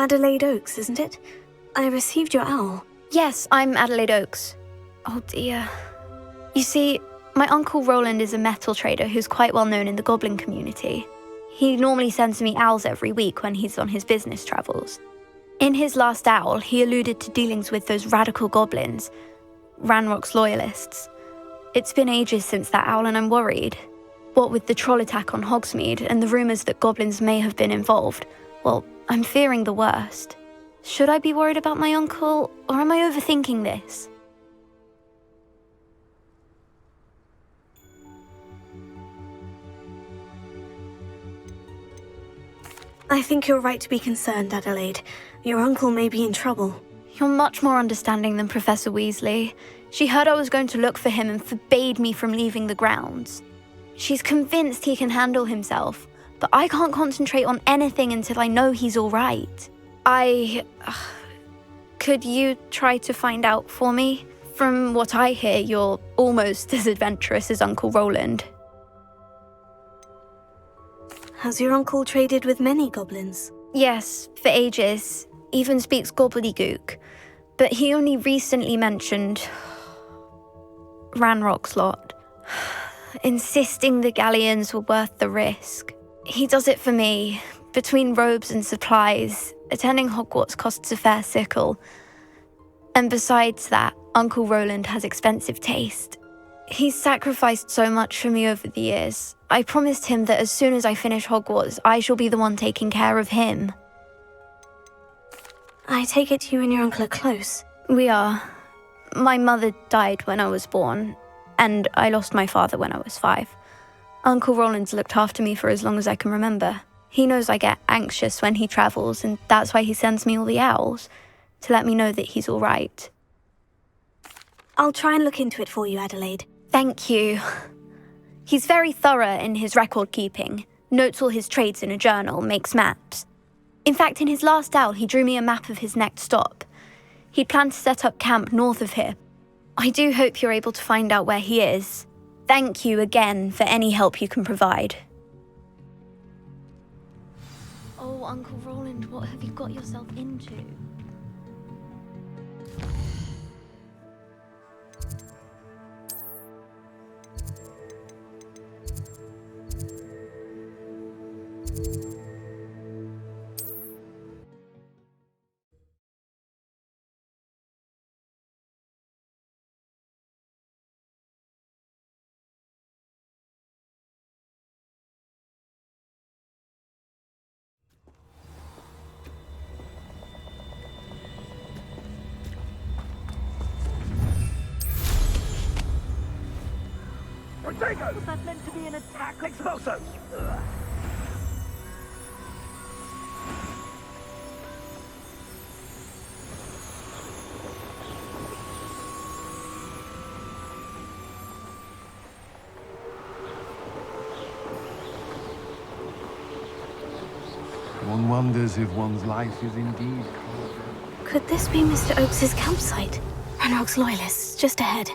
Adelaide Oaks, isn't it? I received your owl. Yes, I'm Adelaide Oaks. Oh dear. You see, my Uncle Roland is a metal trader who's quite well known in the goblin community. He normally sends me owls every week when he's on his business travels. In his last owl, he alluded to dealings with those radical goblins, Ranrock's loyalists. It's been ages since that owl and I'm worried. What with the troll attack on Hogsmeade and the rumours that goblins may have been involved, well, I'm fearing the worst. Should I be worried about my uncle, or am I overthinking this? I think you're right to be concerned, Adelaide. Your uncle may be in trouble. You're much more understanding than Professor Weasley. She heard I was going to look for him and forbade me from leaving the grounds. She's convinced he can handle himself, but I can't concentrate on anything until I know he's all right. Could you try to find out for me? From what I hear, you're almost as adventurous as Uncle Roland. Has your uncle traded with many goblins? Yes, for ages. Even speaks gobbledygook. But he only recently mentioned Ranrock's lot, insisting the galleons were worth the risk. He does it for me. Between robes and supplies, attending Hogwarts costs a fair sickle. And besides that, Uncle Roland has expensive taste. He's sacrificed so much for me over the years. I promised him that as soon as I finish Hogwarts, I shall be the one taking care of him. I take it you and your uncle are close. We are. My mother died when I was born, and I lost my father when I was 5. Uncle Roland's looked after me for as long as I can remember. He knows I get anxious when he travels, and that's why he sends me all the owls, to let me know that he's all right. I'll try and look into it for you, Adelaide. Thank you. He's very thorough in his record keeping, notes all his trades in a journal, makes maps. In fact, in his last owl, he drew me a map of his next stop. He'd planned to set up camp north of here. I do hope you're able to find out where he is. Thank you again for any help you can provide. Oh, Uncle Roland, what have you got yourself into? Protego! Was that meant to be an attack? Expulso! One wonders if one's life is indeed... Could this be Mr. Oakes's campsite? Ranrock's loyalists, just ahead.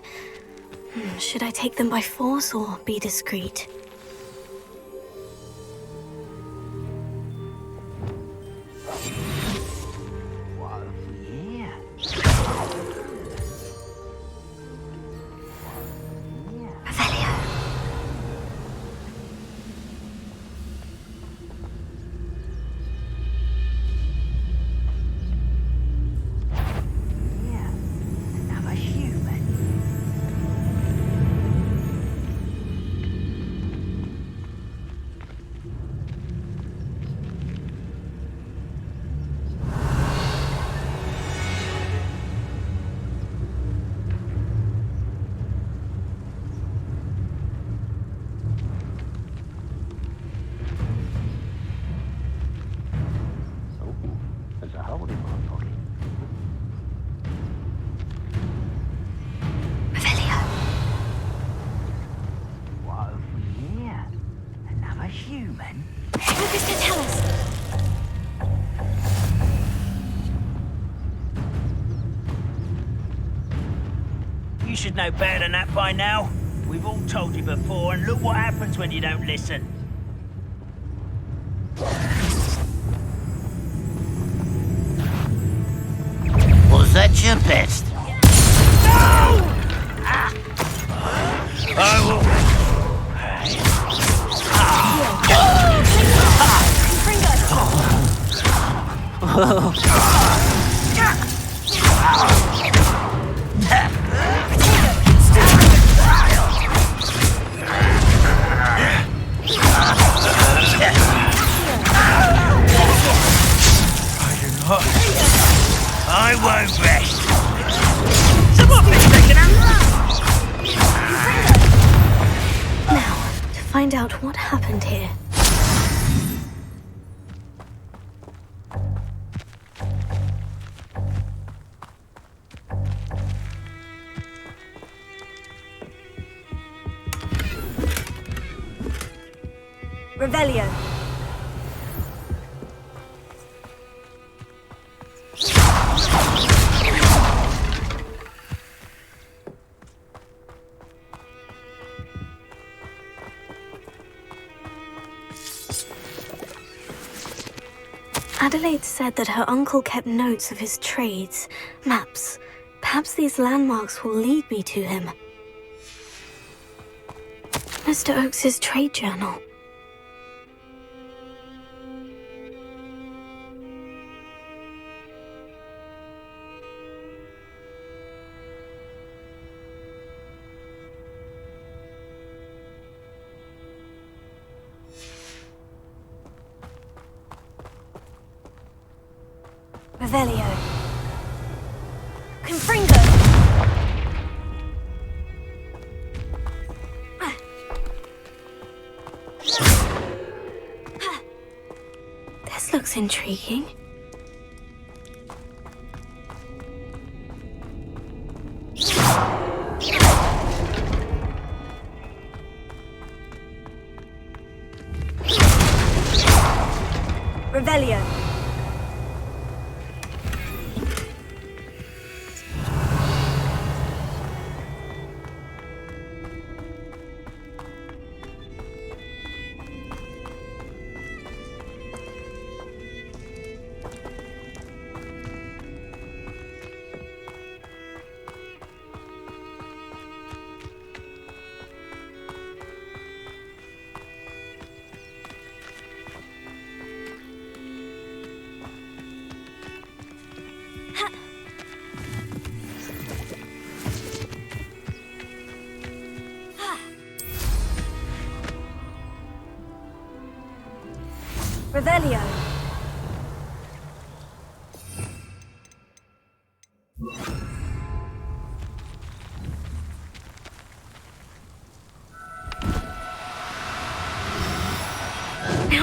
Should I take them by force or be discreet? You should know better than that by now. We've all told you before, and look what happens when you don't listen. at your best. No! I will. I won't rest. Now, to find out what happened here. Revelio. Adelaide said that her uncle kept notes of his trades, maps. Perhaps these landmarks will lead me to him. Mr. Oakes's trade journal. Revelio. Confringo. This looks intriguing. Revelio. Revelio.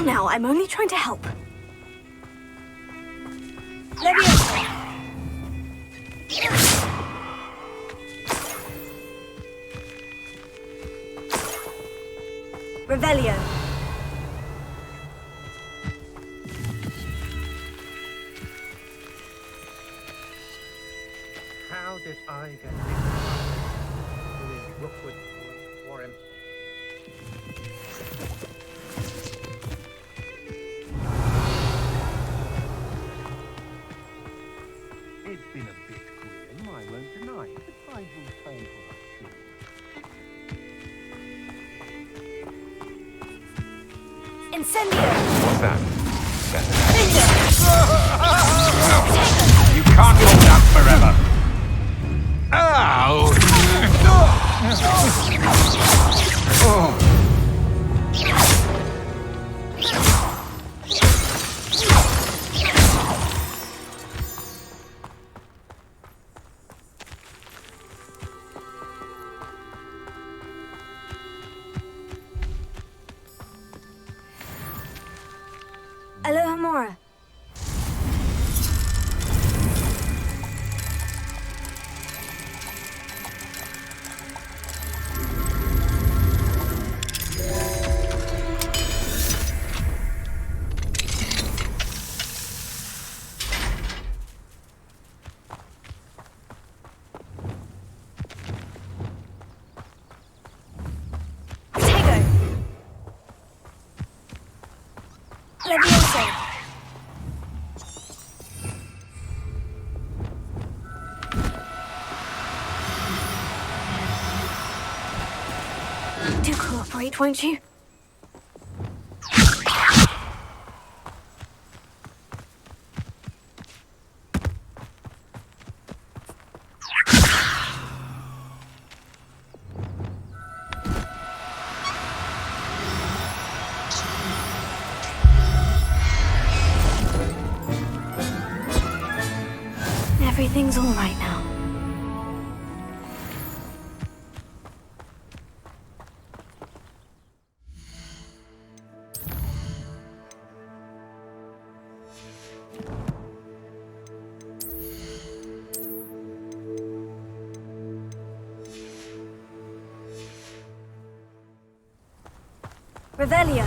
Now, I'm only trying to help. Leviosa. Revelio. How did I get this Rookwood Warren? It's been a bit grim, I won't deny it. The tide will turn for us soon. Incendio. What's that? You can't hold that forever. Ow! Oh. Aloha Mora. Leviosa. Cooperate, won't you? Everything's all right now. Revelio.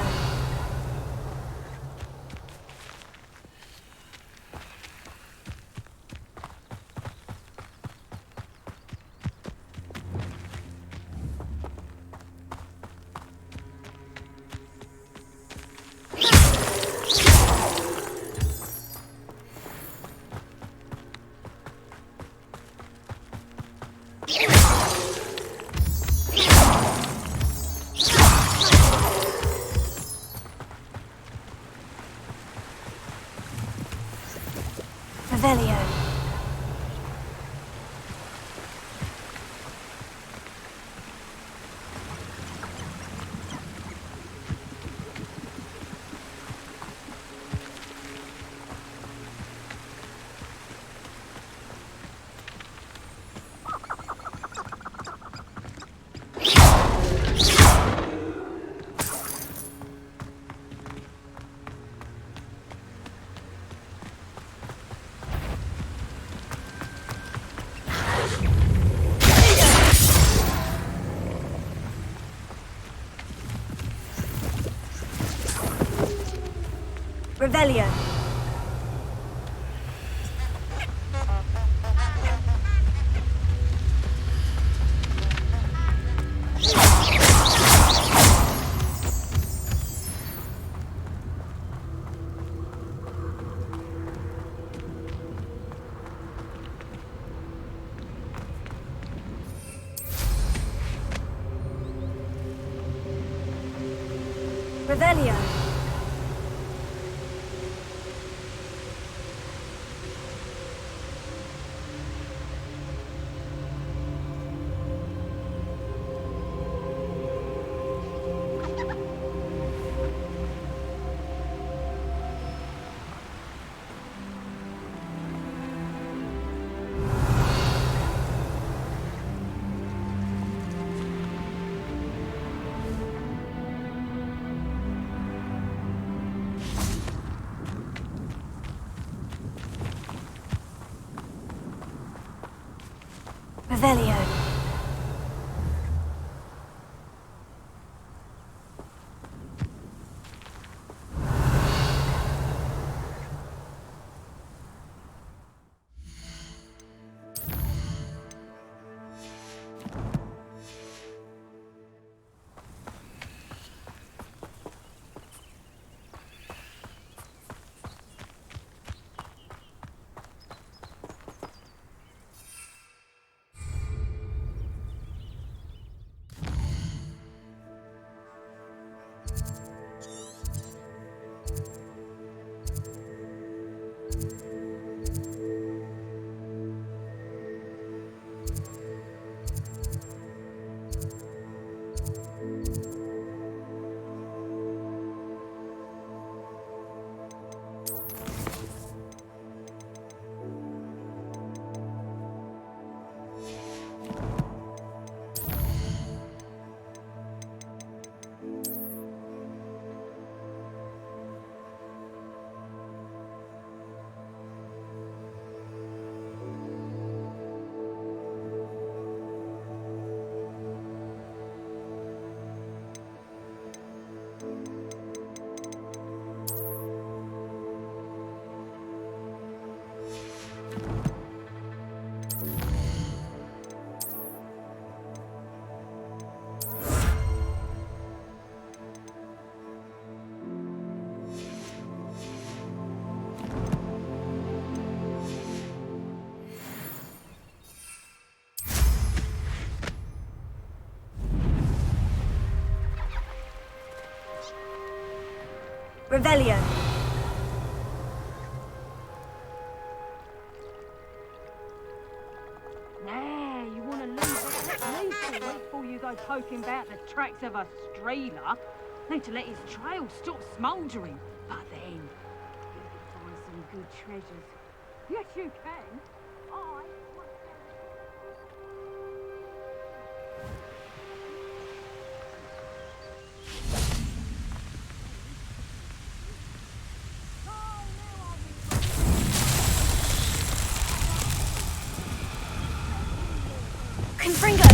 Revelio. Revelio. Revelio. Revelio. Revelio. Nah, you want to leave before you go poking about the tracks of a streeler. Need to let his trail stop smouldering. But then, you can find some good treasures. Yes, you can. Confringo.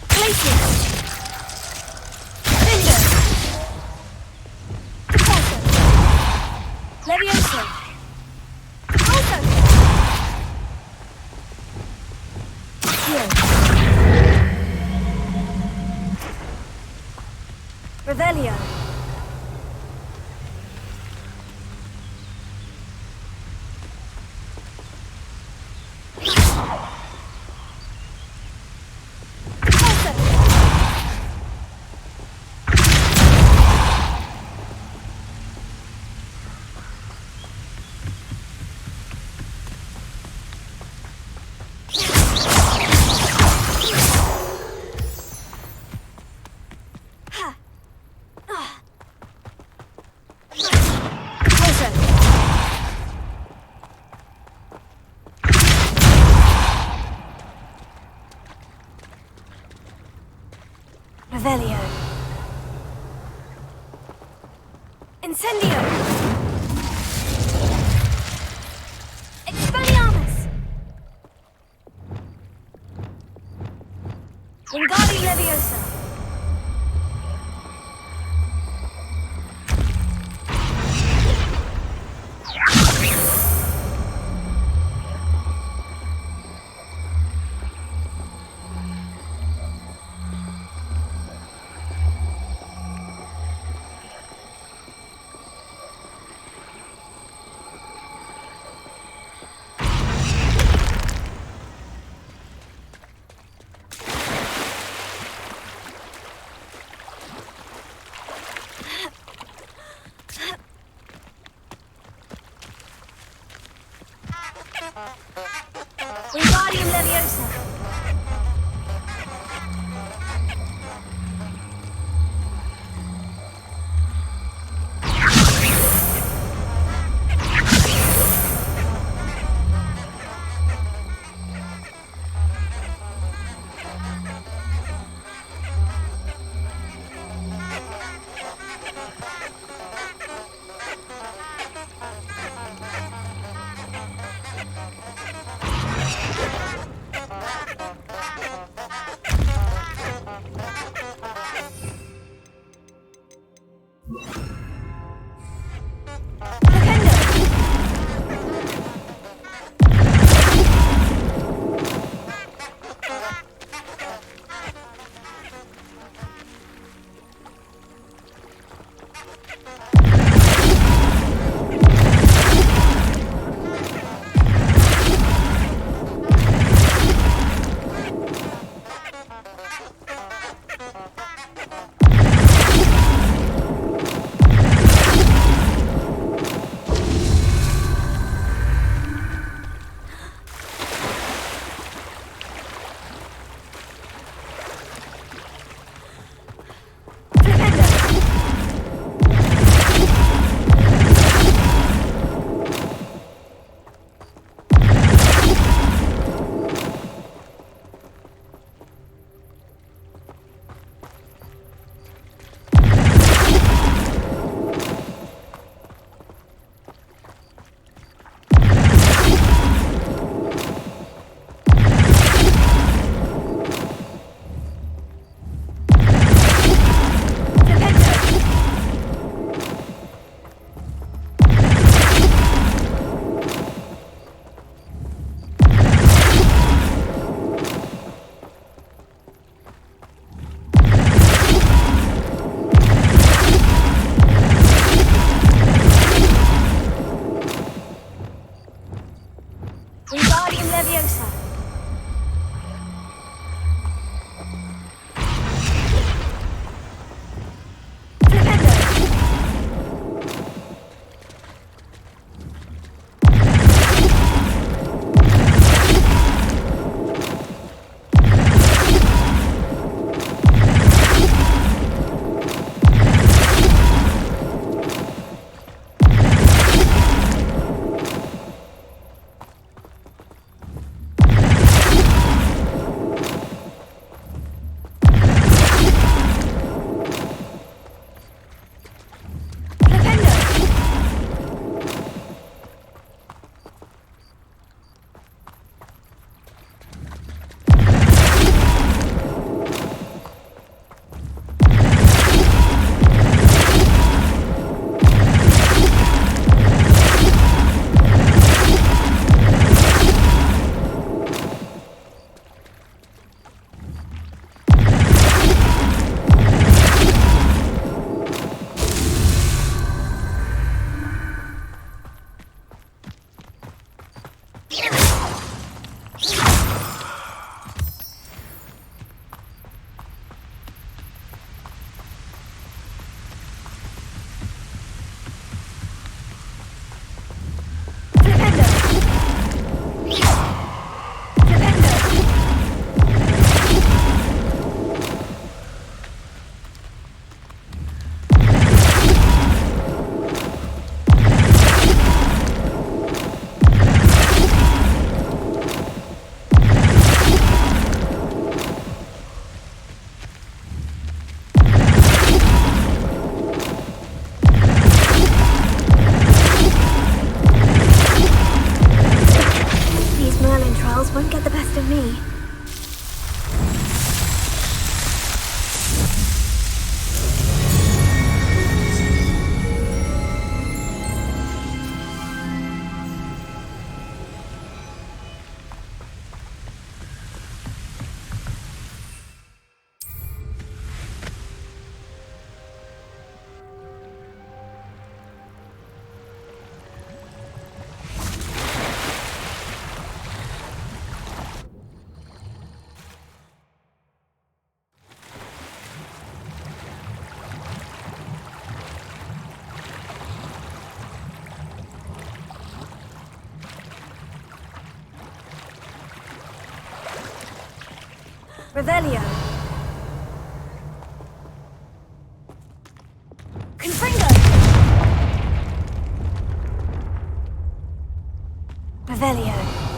Glacius. Cinder. Deposit. Levioso. Alto. Here. Revelio. Revelio. Incendio. Expelliarmus. Wingardium Leviosa. Revelio. Confringo. Revelio.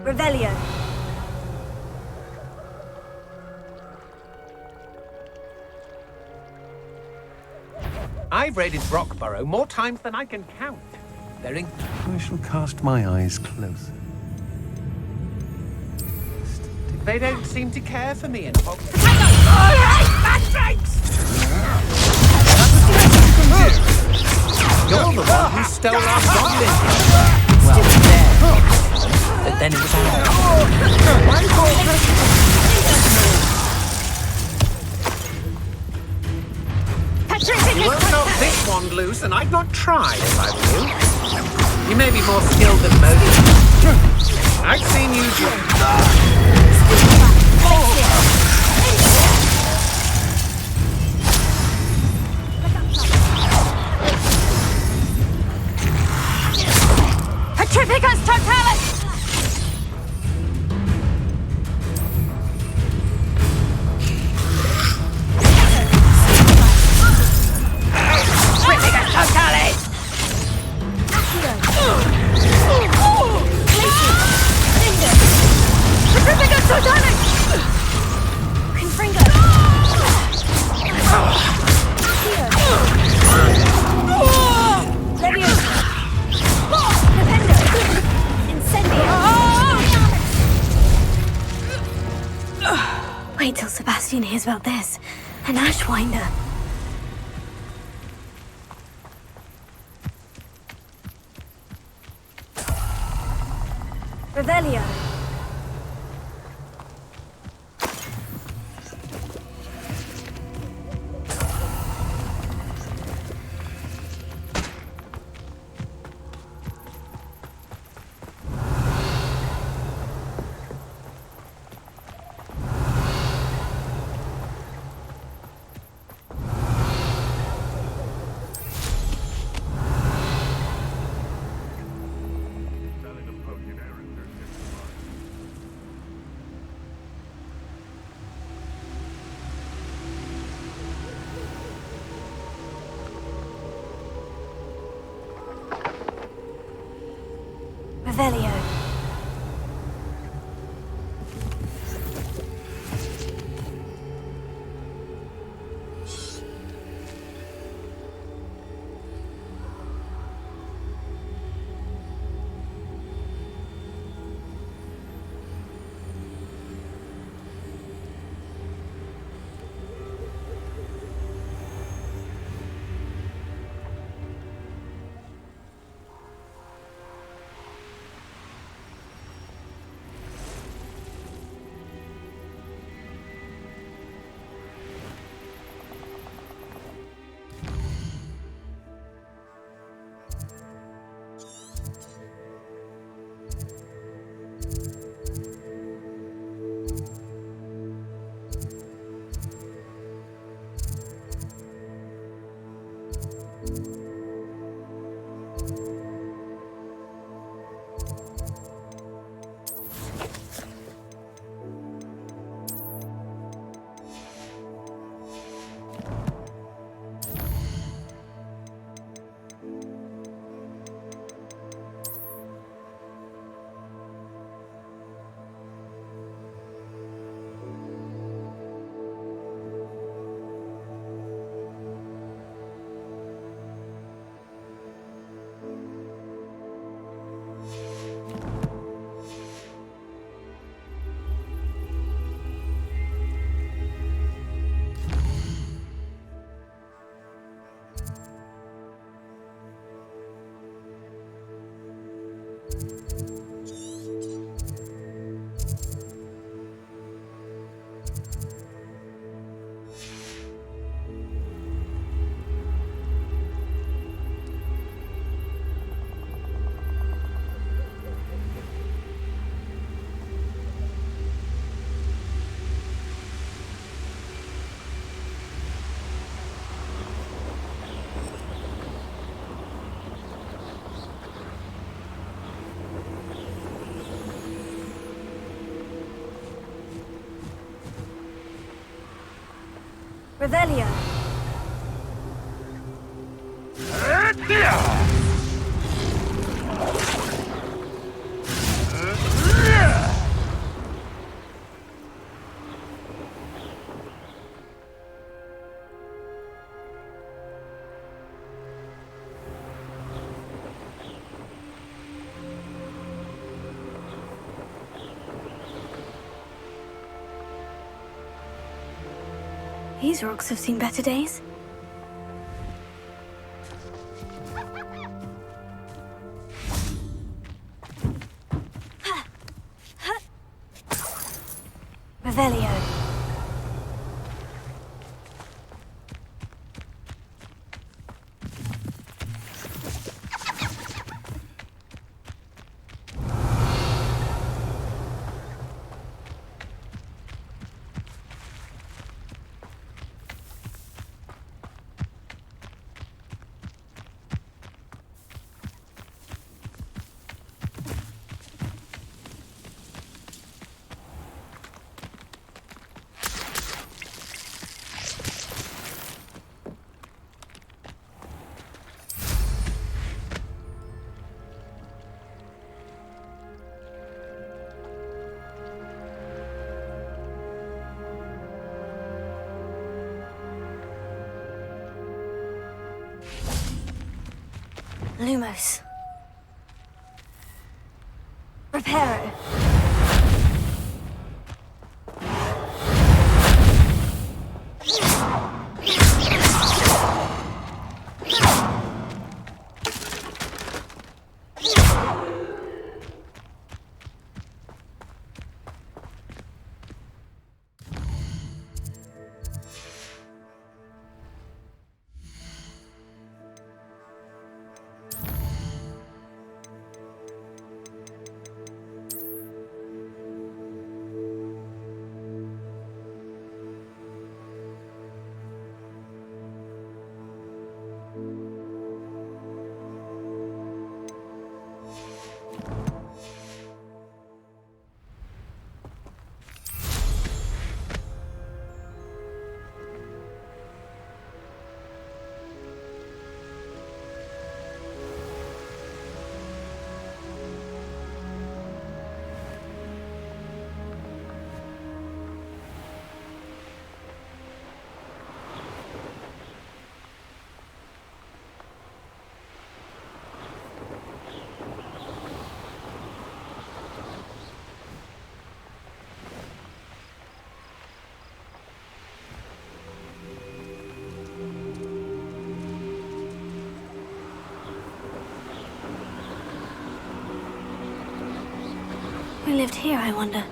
Revelio. I've raided Brockborough more times than I can count. They're in... I shall cast my eyes closer. They don't seem to care for me in Hog... You're the one who stole our goblin. Well, there. But then it was You won't knock this wand loose, and I'd not try if I were you. You may be more skilled than most. I've seen you do it. Petrificus totalis! Petrificus totalis! Petrificus totalis! Confringo! Leviosa! Wait till Sebastian hears about this. An Ashwinder. Revelio. Revelio. Revelio. These rocks have seen better days. Revelio. Lumos. Reparo. Who lived here, I wonder?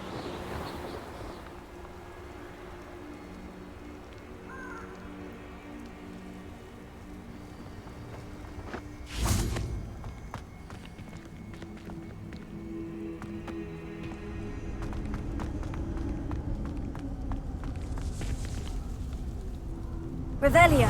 Revelio.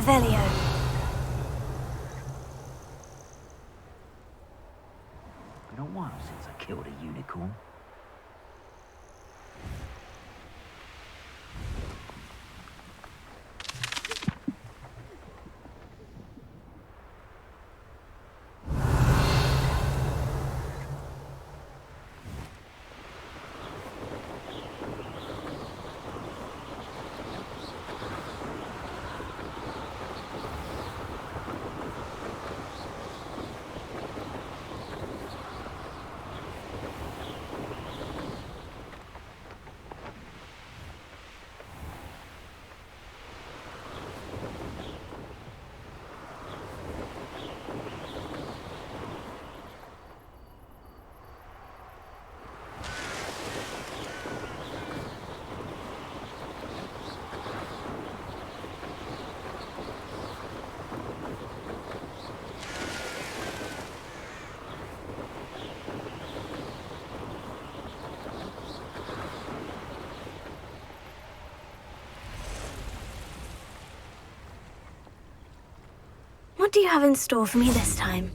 Revelio. Been a while since I killed a unicorn. What do you have in store for me this time?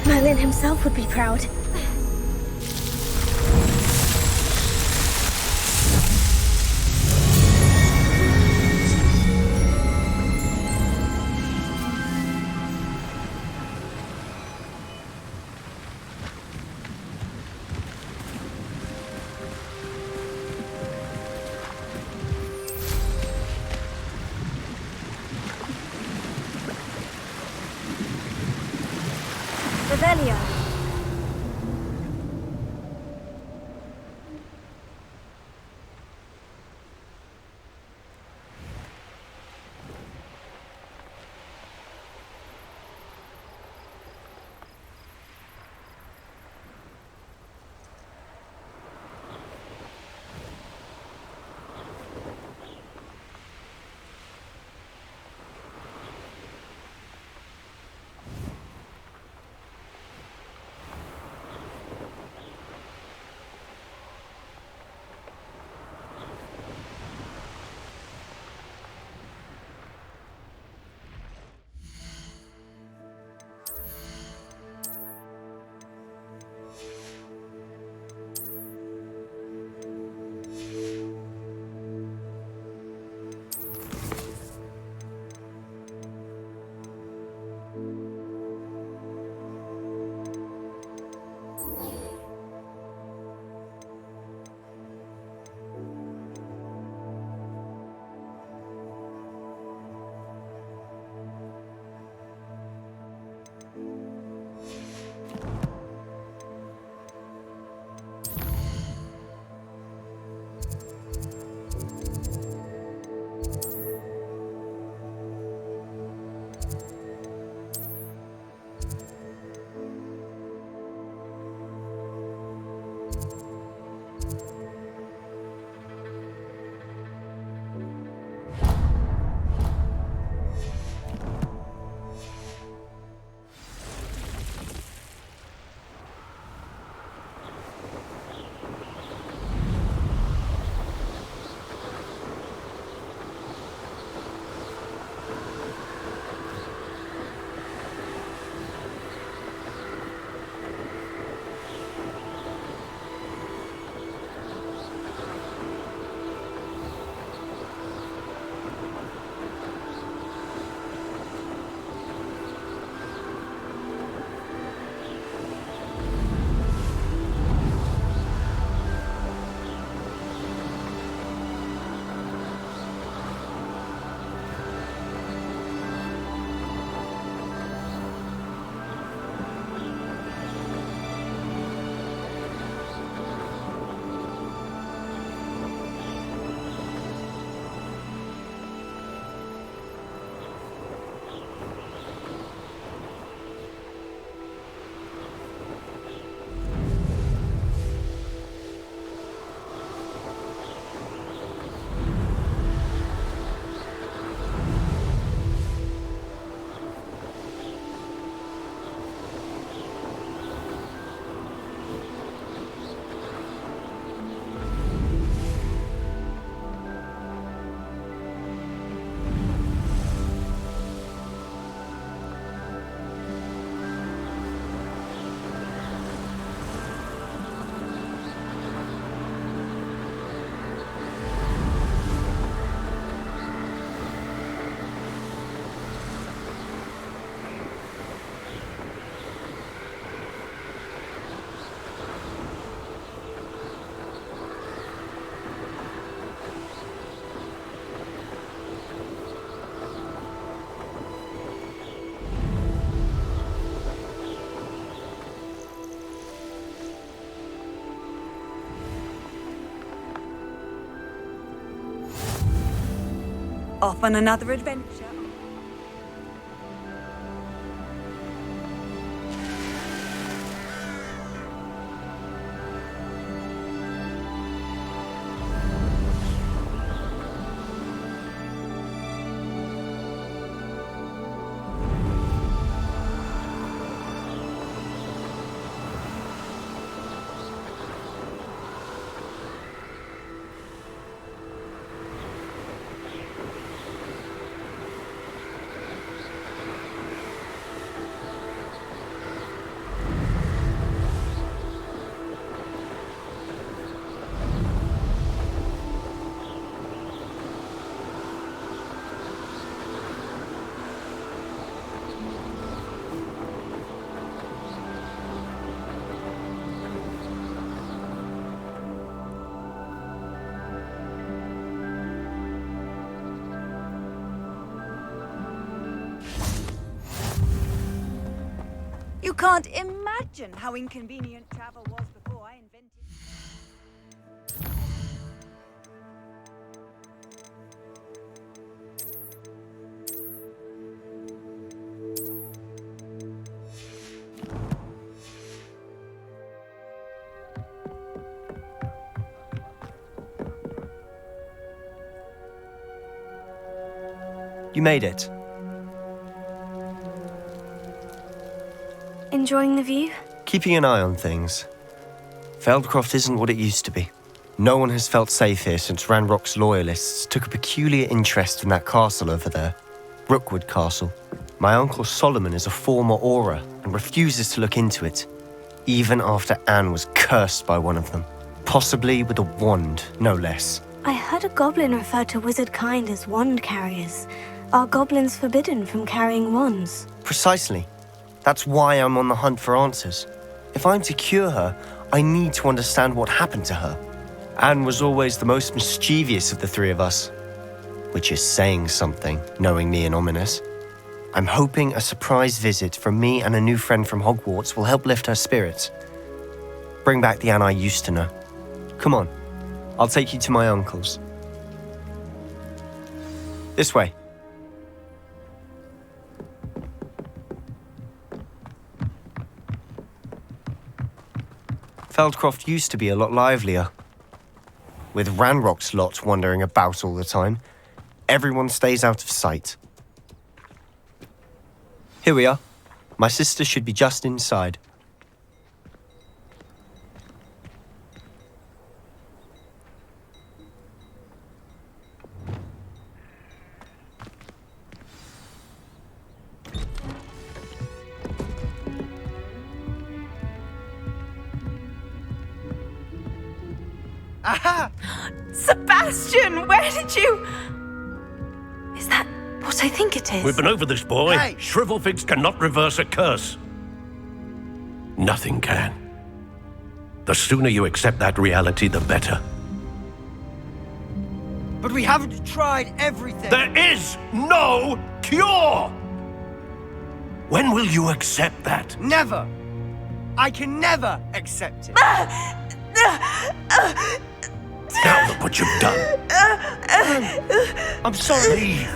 Merlin himself would be proud. Revelio. off on another adventure. You can't imagine how inconvenient travel was before I invented... You made it. Enjoying the view? Keeping an eye on things. Feldcroft isn't what it used to be. No one has felt safe here since Ranrock's loyalists took a peculiar interest in that castle over there. Rookwood Castle. My uncle Solomon is a former Auror and refuses to look into it, even after Anne was cursed by one of them. Possibly with a wand, no less. I heard a goblin refer to wizard kind as wand carriers. Are goblins forbidden from carrying wands? Precisely. That's why I'm on the hunt for answers. If I'm to cure her, I need to understand what happened to her. Anne was always the most mischievous of the three of us. Which is saying something, knowing me and Ominous. I'm hoping a surprise visit from me and a new friend from Hogwarts will help lift her spirits. Bring back the Anne I used to know. Come on, I'll take you to my uncle's. This way. Feldcroft used to be a lot livelier. With Ranrock's lot wandering about all the time, everyone stays out of sight. Here we are. My sister should be just inside. Aha! Sebastian, where did you... Is that what I think it is? We've been over this, boy. Hey. Shrivelfigs cannot reverse a curse. Nothing can. The sooner you accept that reality, the better. But we haven't tried everything. There is no cure! When will you accept that? Never! I can never accept it. Now look what you've done. I'm sorry. Leave.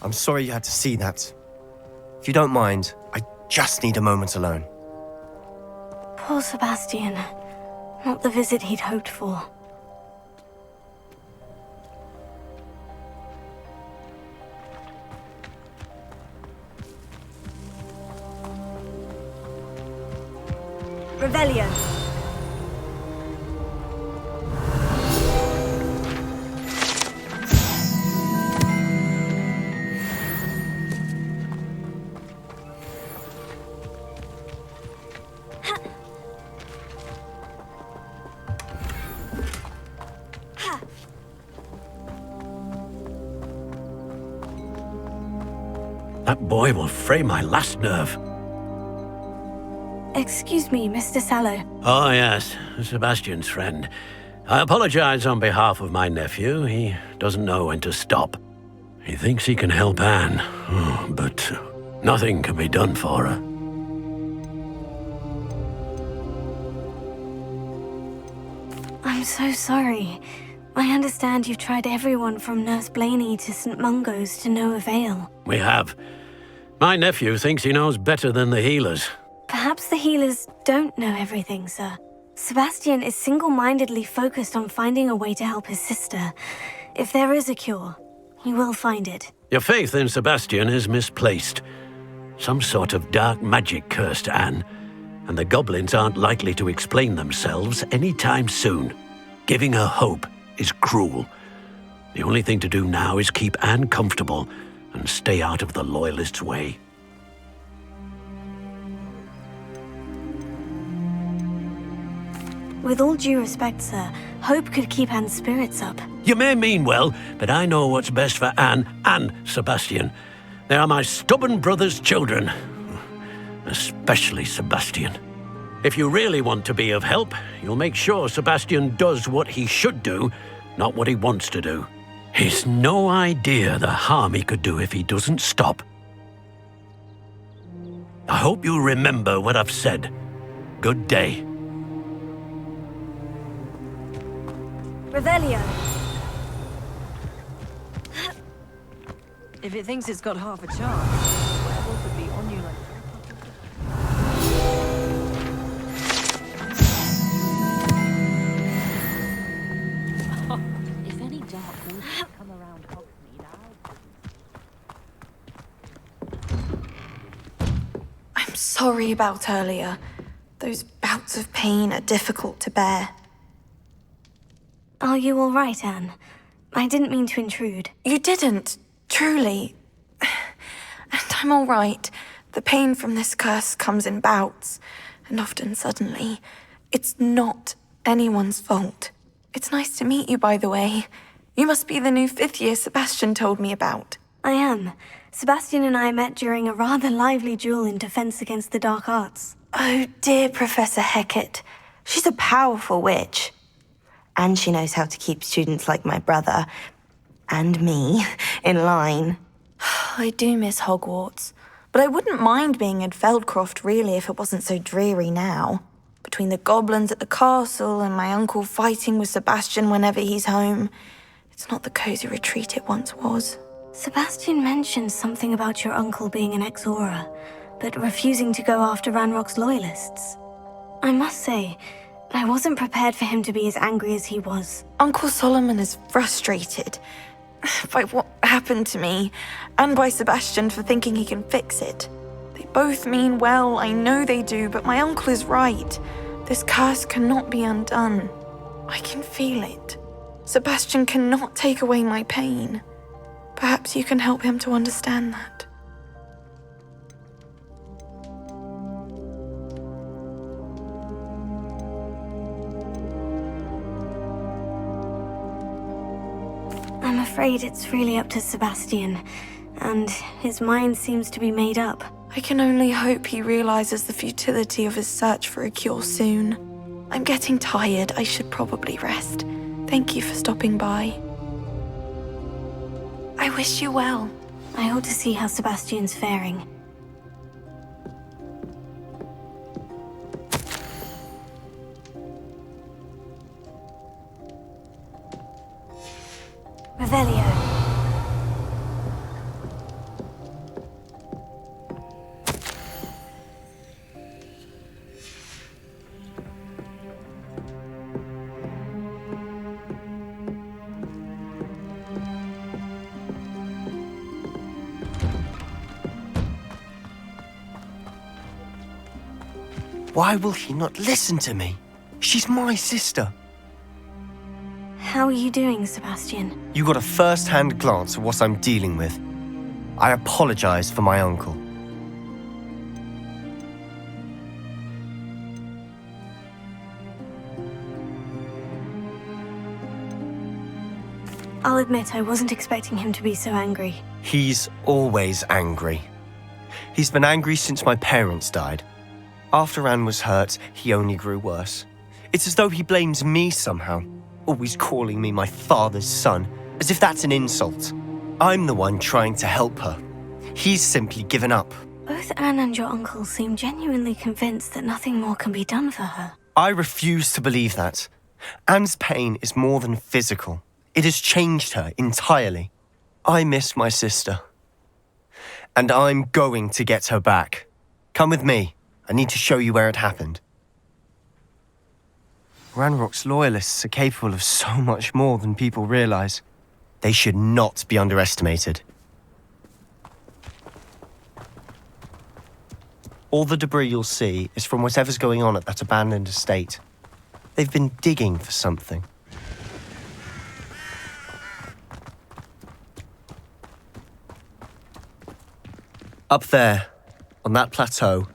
I'm sorry you had to see that. If you don't mind, I just need a moment alone. Poor Sebastian. Not the visit he'd hoped for. Rebellion. That boy will fray my last nerve. Excuse me, Mr. Sallow. Oh, yes, Sebastian's friend. I apologize on behalf of my nephew. He doesn't know when to stop. He thinks he can help Anne, but Nothing can be done for her. I'm so sorry. I understand you've tried everyone from Nurse Blaney to St. Mungo's to no avail. We have. My nephew thinks he knows better than the healers. Perhaps the healers don't know everything, sir. Sebastian is single-mindedly focused on finding a way to help his sister. If there is a cure, he will find it. Your faith in Sebastian is misplaced. Some sort of dark magic cursed Anne, and the goblins aren't likely to explain themselves anytime soon. Giving her hope is cruel. The only thing to do now is keep Anne comfortable and stay out of the Loyalists' way. With all due respect, sir, hope could keep Anne's spirits up. You may mean well, but I know what's best for Anne and Sebastian. They are my stubborn brother's children. Especially Sebastian. If you really want to be of help, you'll make sure Sebastian does what he should do, not what he wants to do. He's no idea the harm he could do if he doesn't stop. I hope you remember what I've said. Good day. Revelio. If it thinks it's got half a chance, werewolf would be on you like... If any dark wolves come around Hogsmeade, I'm sorry about earlier. Those bouts of pain are difficult to bear. Are you all right, Anne? I didn't mean to intrude. You didn't, truly. And I'm all right. The pain from this curse comes in bouts, and often suddenly. It's not anyone's fault. It's nice to meet you, by the way. You must be the new 5th year Sebastian told me about. I am. Sebastian and I met during a rather lively duel in defense against the dark arts. Oh, dear Professor Hecat. She's a powerful witch. And she knows how to keep students like my brother, and me, in line. I do miss Hogwarts, but I wouldn't mind being in Feldcroft, really, if it wasn't so dreary now. Between the goblins at the castle and my uncle fighting with Sebastian whenever he's home, it's not the cozy retreat it once was. Sebastian mentioned something about your uncle being an ex-Auror, but refusing to go after Ranrock's Loyalists. I must say, I wasn't prepared for him to be as angry as he was. Uncle Solomon is frustrated by what happened to me, and by Sebastian for thinking he can fix it. They both mean well, I know they do, but my uncle is right. This curse cannot be undone. I can feel it. Sebastian cannot take away my pain. Perhaps you can help him to understand that. I'm afraid it's really up to Sebastian, and his mind seems to be made up. I can only hope he realizes the futility of his search for a cure soon. I'm getting tired. I should probably rest. Thank you for stopping by. I wish you well. I ought to see how Sebastian's faring. Revelio. Why will he not listen to me? She's my sister. How are you doing, Sebastian? You got a first-hand glance at what I'm dealing with. I apologize for my uncle. I'll admit I wasn't expecting him to be so angry. He's always angry. He's been angry since my parents died. After Anne was hurt, he only grew worse. It's as though he blames me somehow, always calling me my father's son, as if that's an insult. I'm the one trying to help her. He's simply given up, Both Anne and your uncle seem genuinely convinced that nothing more can be done for her. I refuse to believe that. Anne's pain is more than physical. It has changed her entirely. I miss my sister. And I'm going to get her back. Come with me. I need to show you where it happened. Ranrock's loyalists are capable of so much more than people realize. They should not be underestimated. All the debris you'll see is from whatever's going on at that abandoned estate. They've been digging for something. Up there, on that plateau,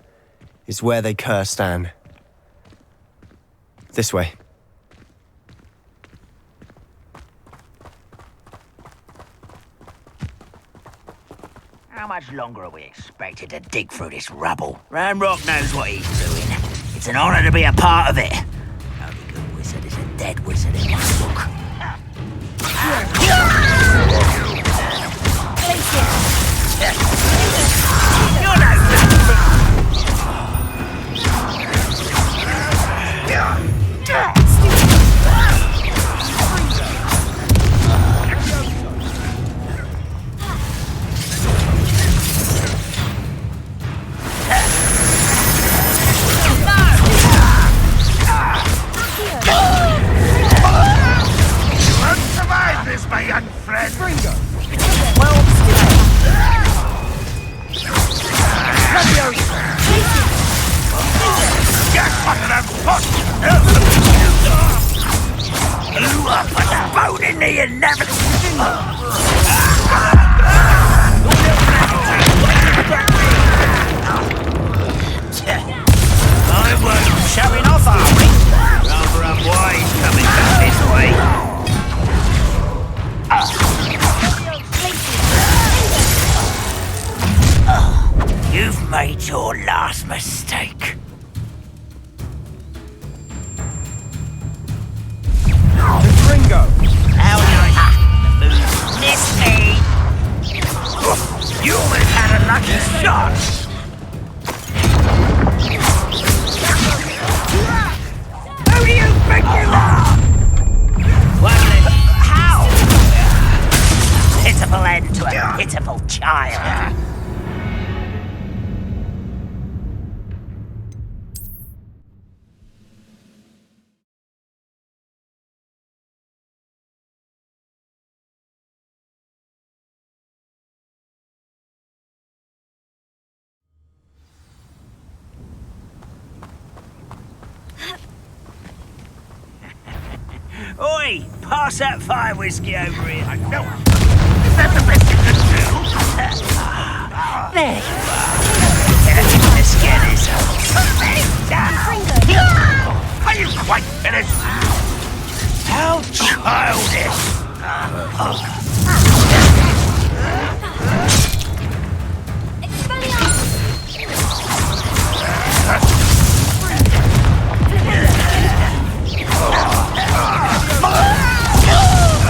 is where they cursed Anne. This way. How much longer are we expected to dig through this rubble? Ranrock knows what he's doing. It's an honor to be a part of it. Only good wizard is a dead wizard in my book. You're no This, my young friend. Well, you are postponing the inevitable. I wasn't showing off, are we? Rather unwise coming back this way. You've made your last mistake. Ringo! How nice. The moon missed me. You almost had a lucky shot. Who do you think you are? Well, then, how? Pitiful end to a pitiful child. Oi! Pass that fire whiskey over here. I know. Is that the best you can do? There you are. The skin is Are you quite finished? How childish!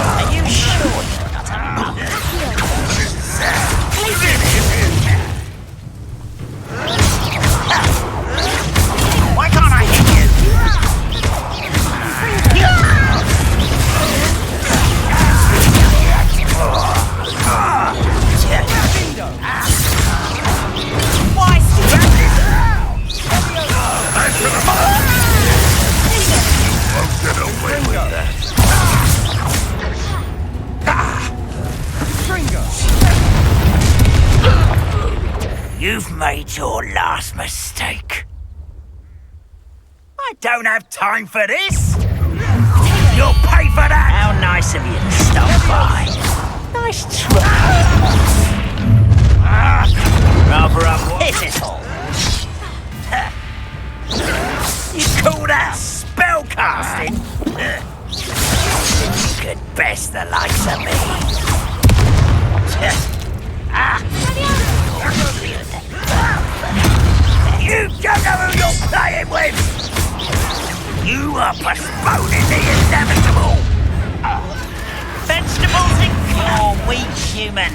Are you sure you're not a Why can't I hit you? Why scrap this out? Won't get away with that. You've made your last mistake. I don't have time for this. You'll pay for that. How nice of you to stop by. Nice try. Rather pitiful. You call that spell casting? You could best the likes of me. You don't know who you're playing with! You are postponing the inevitable! Vegetables and weak human.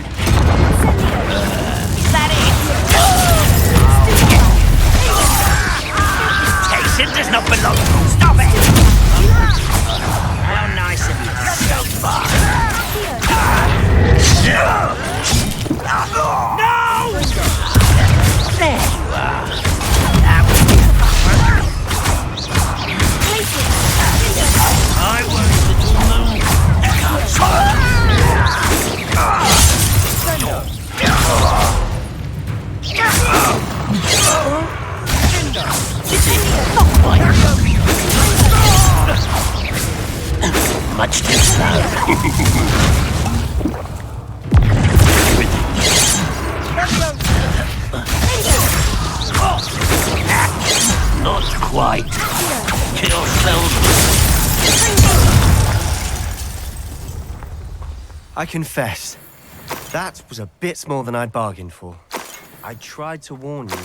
Is that it? Not quite. Kill cells. I confess, that was a bit more than I'd bargained for. I tried to warn you.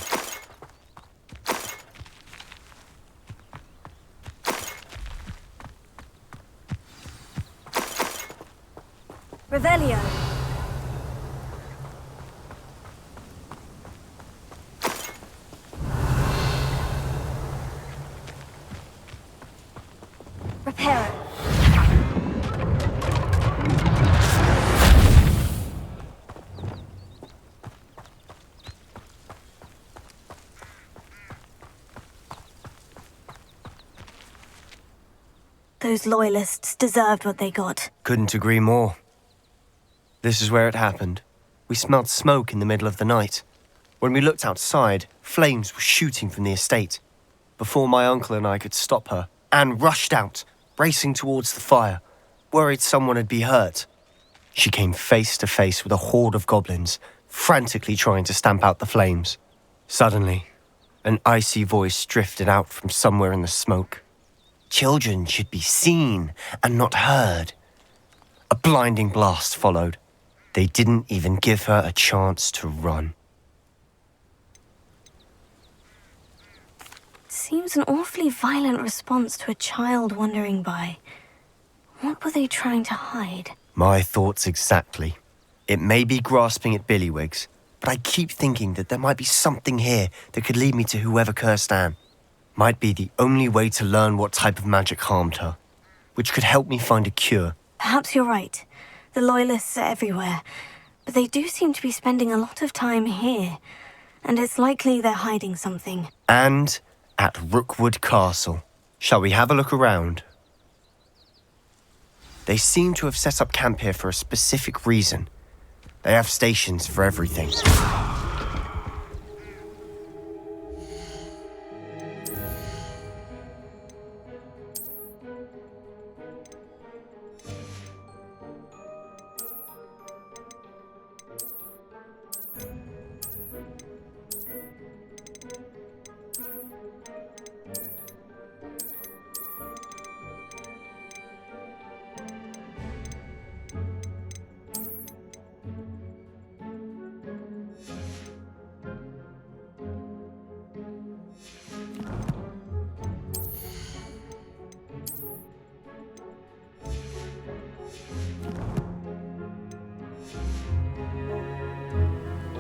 Revelio. Reparo. Those loyalists deserved what they got. Couldn't agree more. This is where it happened. We smelled smoke in the middle of the night. When we looked outside, flames were shooting from the estate. Before my uncle and I could stop her, Anne rushed out, racing towards the fire, worried someone had been hurt. She came face to face with a horde of goblins, frantically trying to stamp out the flames. Suddenly, an icy voice drifted out from somewhere in the smoke. Children should be seen and not heard. A blinding blast followed. They didn't even give her a chance to run. Seems an awfully violent response to a child wandering by. What were they trying to hide? My thoughts exactly. It may be grasping at Billywigs, but I keep thinking that there might be something here that could lead me to whoever cursed Anne. Might be the only way to learn what type of magic harmed her, which could help me find a cure. Perhaps you're right. The Loyalists are everywhere, but they do seem to be spending a lot of time here, and it's likely they're hiding something. And at Rookwood Castle. Shall we have a look around? They seem to have set up camp here for a specific reason. They have stations for everything.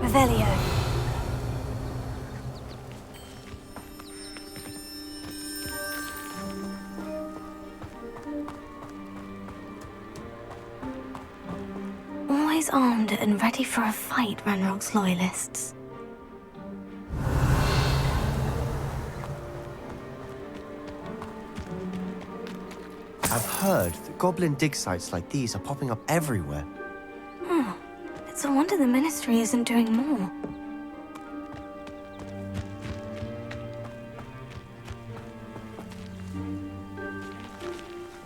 Revelio. Always armed and ready for a fight, Ranrock's Loyalists. I've heard that goblin dig sites like these are popping up everywhere. It's a wonder the Ministry isn't doing more.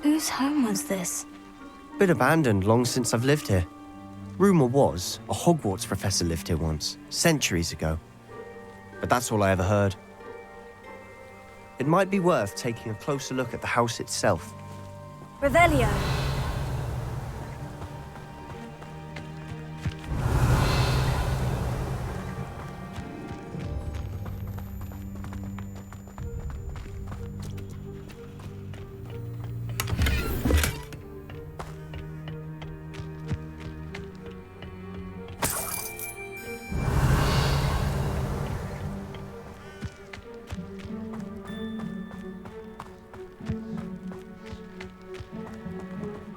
Whose home was this? Been abandoned long since I've lived here. Rumour was a Hogwarts professor lived here once, centuries ago. But that's all I ever heard. It might be worth taking a closer look at the house itself. Revelio.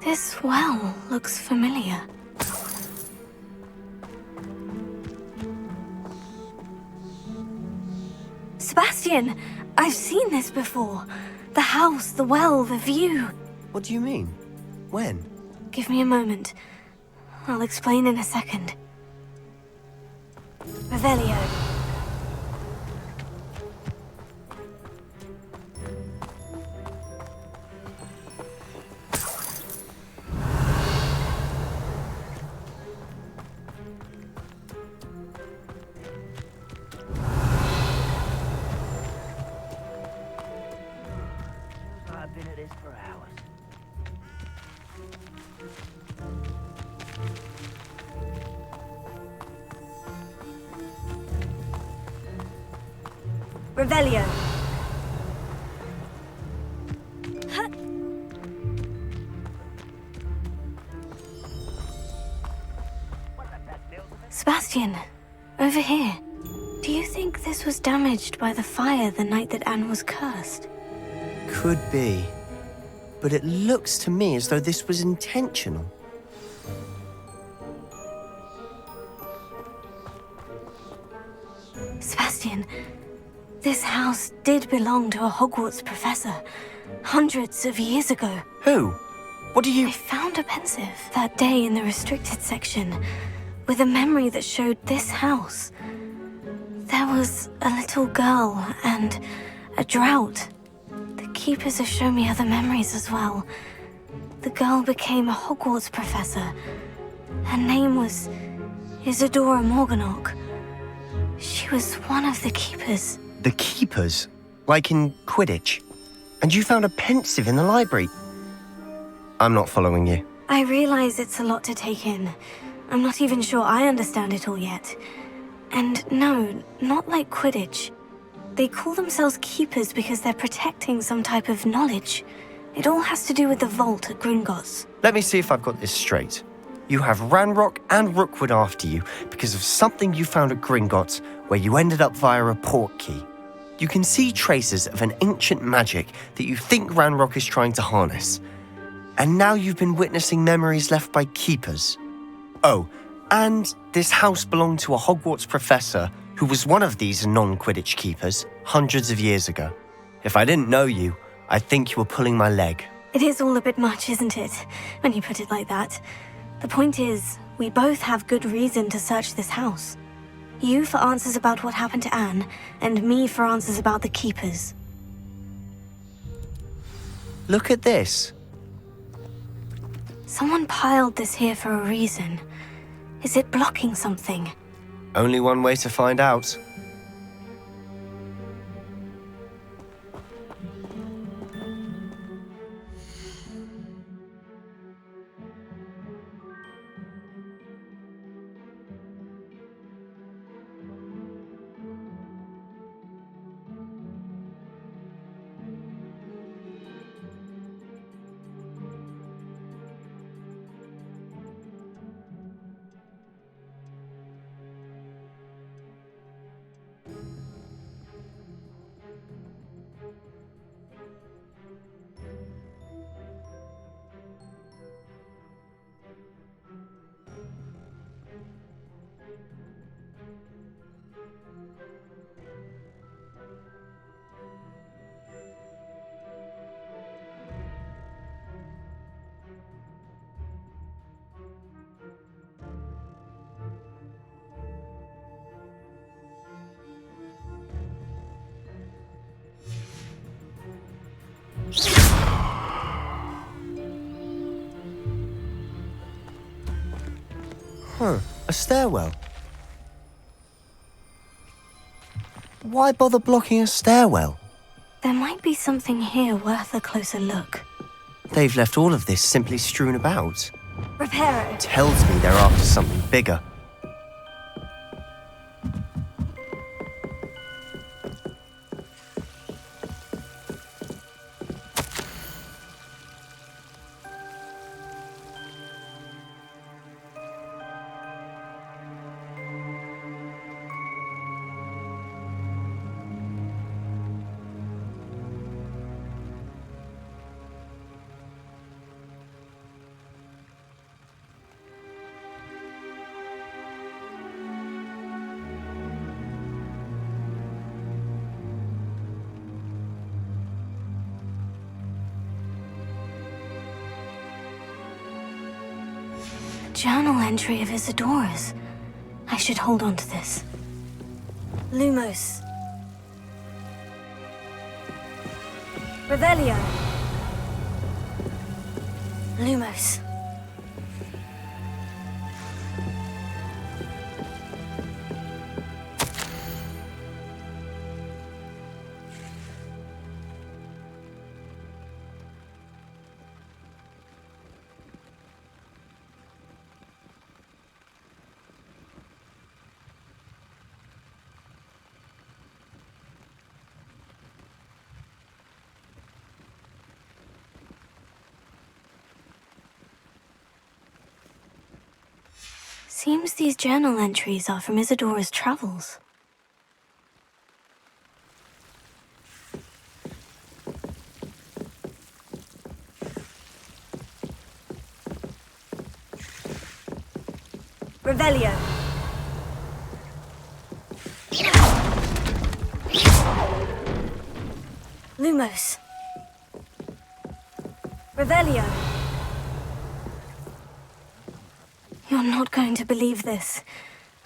This well looks familiar. Sebastian! I've seen this before. The house, the well, the view. What do you mean? When? Give me a moment. I'll explain in a second. Revelio. Revelio. Sebastian, over here. Do you think this was damaged by the fire the night that Anne was cursed? Could be. But it looks to me as though this was intentional. Sebastian, this house did belong to a Hogwarts professor hundreds of years ago. Who? What do you... I found a pensive that day in the restricted section with a memory that showed this house. There was a little girl and a drought. The keepers have shown me other memories as well. The girl became a Hogwarts professor. Her name was Isadora Morganach. She was one of the keepers. The keepers? Like in Quidditch? And you found a pensive in the library? I'm not following you. I realize it's a lot to take in. I'm not even sure I understand it all yet. And no, not like Quidditch. They call themselves keepers because they're protecting some type of knowledge. It all has to do with the vault at Gringotts. Let me see if I've got this straight. You have Ranrock and Rookwood after you because of something you found at Gringotts where you ended up via a port key. You can see traces of an ancient magic that you think Ranrock is trying to harness. And now you've been witnessing memories left by keepers. Oh, and this house belonged to a Hogwarts professor who was one of these non-Quidditch keepers hundreds of years ago. If I didn't know you, I'd think you were pulling my leg. It is all a bit much, isn't it, when you put it like that? The point is, we both have good reason to search this house. You for answers about what happened to Anne, and me for answers about the keepers. Look at this. Someone piled this here for a reason. Is it blocking something? Only one way to find out. A stairwell. Why bother blocking a stairwell? There might be something here worth a closer look. They've left all of this simply strewn about. Reparo. Tells me they're after something bigger. Journal entry of Isadora's. I should hold on to this. Lumos. Revelio. Lumos. Seems these journal entries are from Isadora's travels. Revelio. Lumos. Revelio. You're not going to believe this.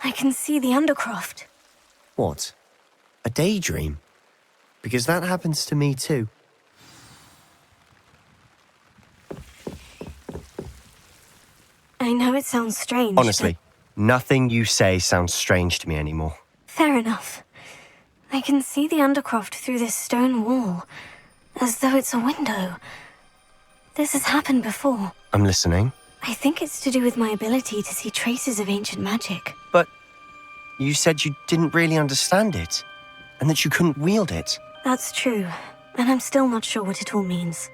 I can see the Undercroft. What? A daydream? Because that happens to me too. I know it sounds strange. Honestly, nothing you say sounds strange to me anymore. Fair enough. I can see the Undercroft through this stone wall, as though it's a window. This has happened before. I'm listening. I think it's to do with my ability to see traces of ancient magic. But you said you didn't really understand it, and that you couldn't wield it. That's true, and I'm still not sure what it all means.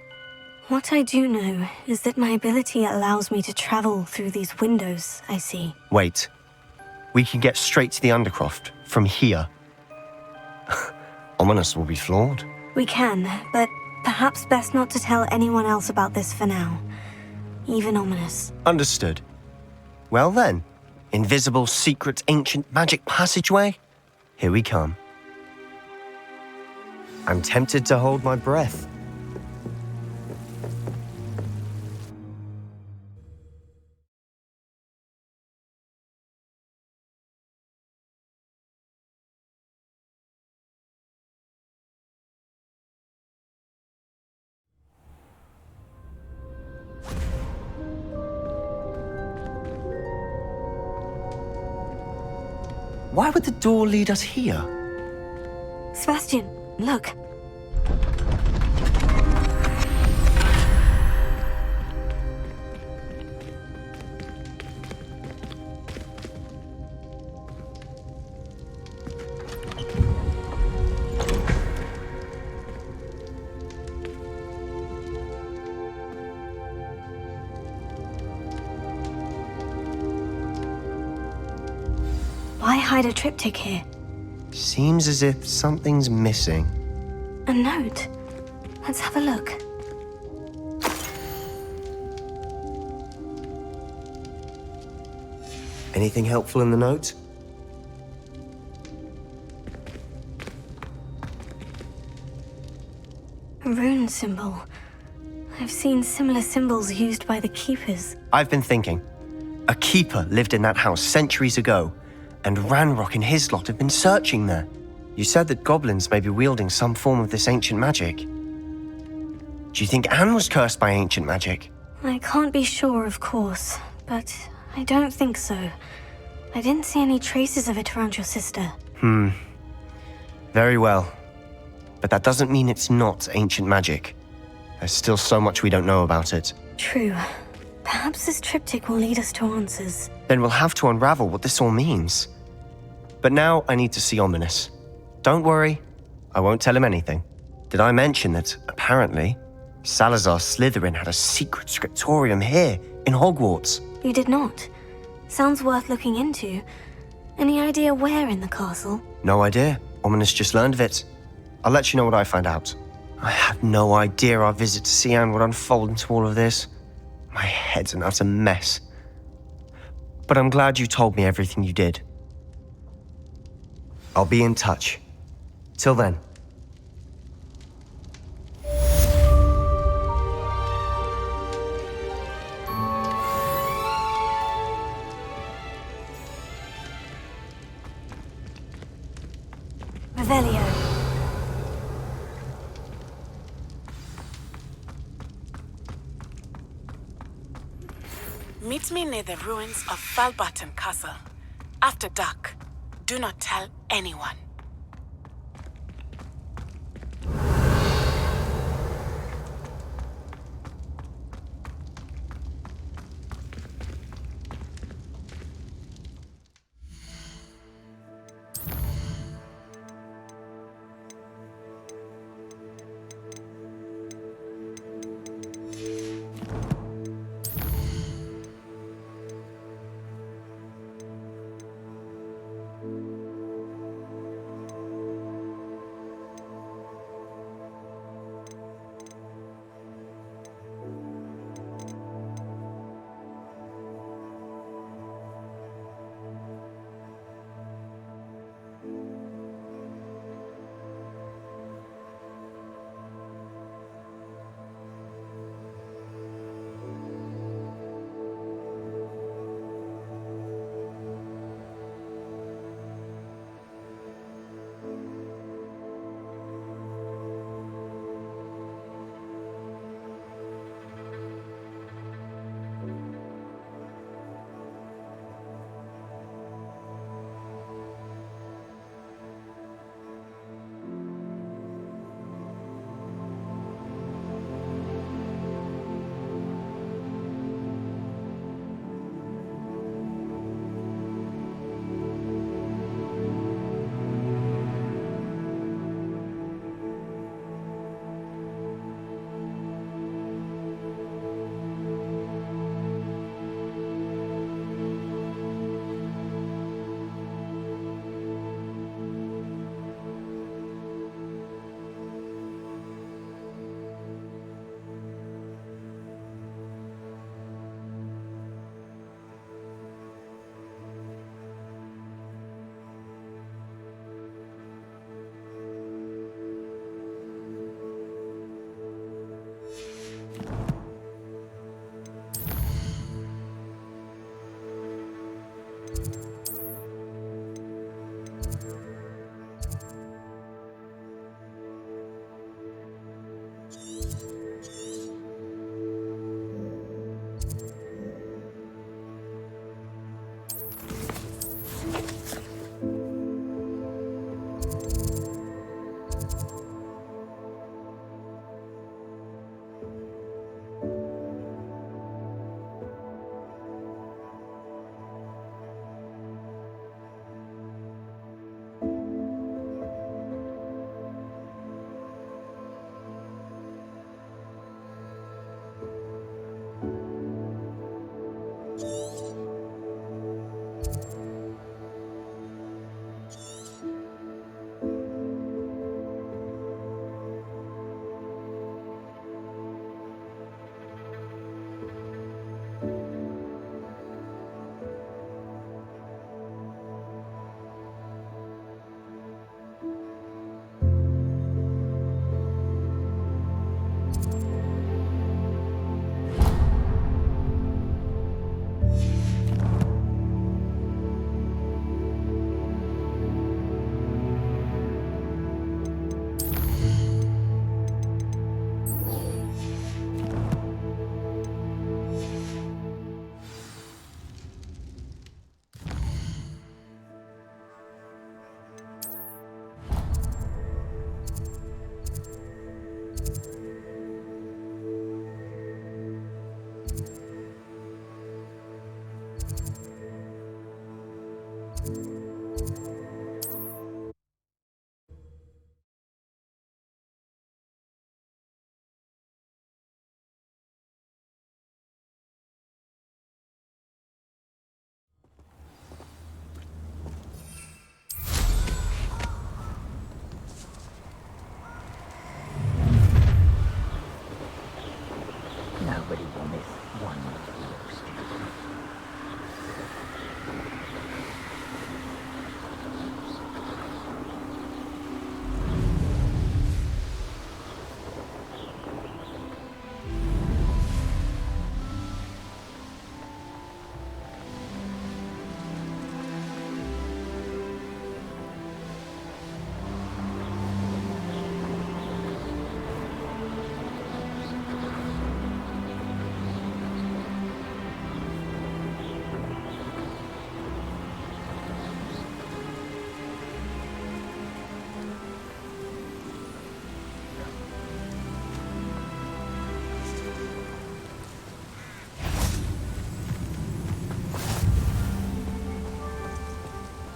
What I do know is that my ability allows me to travel through these windows I see. Wait. We can get straight to the Undercroft from here. Ominous will be floored. We can, but perhaps best not to tell anyone else about this for now. Even Ominous. Understood. Well then, invisible, secret, ancient magic passageway? Here we come. I'm tempted to hold my breath. Why would the door lead us here? Sebastian, look. Why hide a triptych here? Seems as if something's missing. A note. Let's have a look. Anything helpful in the note? A rune symbol. I've seen similar symbols used by the keepers. I've been thinking. A keeper lived in that house centuries ago, and Ranrock and his lot have been searching there. You said that goblins may be wielding some form of this ancient magic. Do you think Anne was cursed by ancient magic? I can't be sure, of course, but I don't think so. I didn't see any traces of it around your sister. Very well. But that doesn't mean it's not ancient magic. There's still so much we don't know about it. True. Perhaps this triptych will lead us to answers. Then we'll have to unravel what this all means. But now I need to see Ominous. Don't worry, I won't tell him anything. Did I mention that, apparently, Salazar Slytherin had a secret scriptorium here, in Hogwarts? You did not. Sounds worth looking into. Any idea where in the castle? No idea. Ominous just learned of it. I'll let you know what I find out. I had no idea our visit to see Anne would unfold into all of this. My head's an utter mess. But I'm glad you told me everything you did. I'll be in touch. Till then. Revelio. Meet me near the ruins of Falbarton Castle. After dark. Do not tell anyone.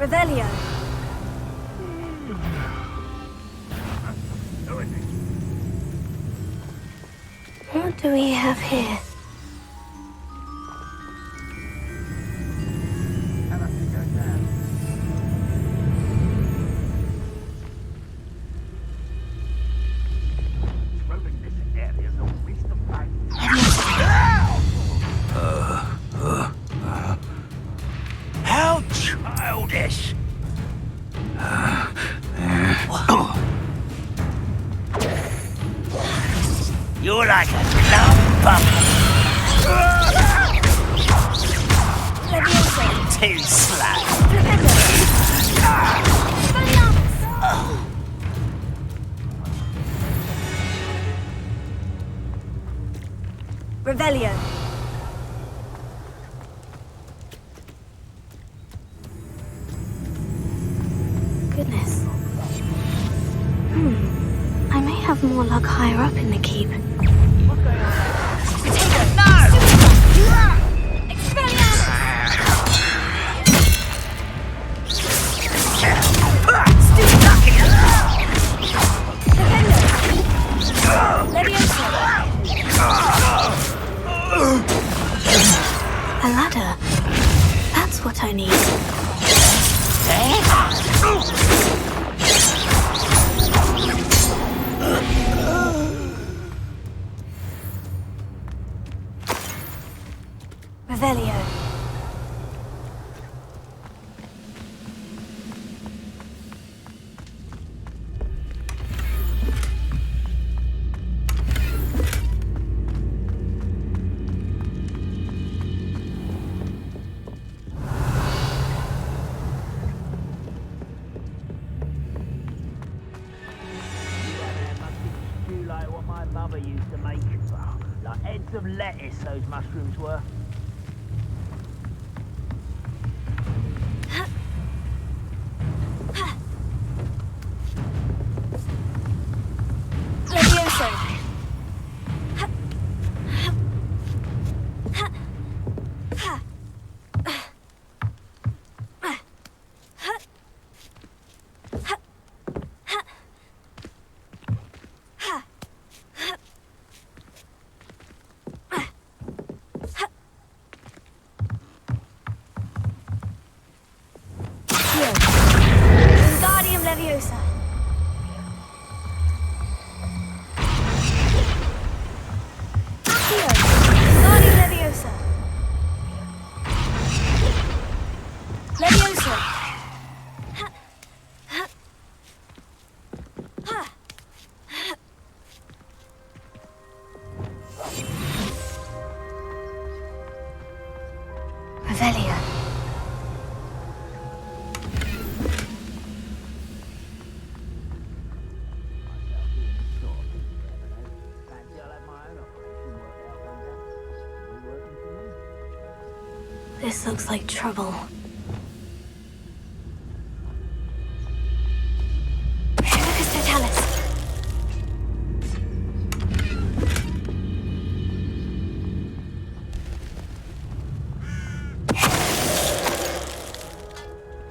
Revelio. What do we have here? How childish! You're like a lump too slow. Revelio. Goodness. I may have more luck higher up in the keep. A ladder. That's what I need. Revelio. Like what my mother used to make. Like heads of lettuce, those mushrooms were. Leviosa. Accio. Guardian Leviosa. Leviosa. Revelio. This looks like trouble. Lucas Totalis.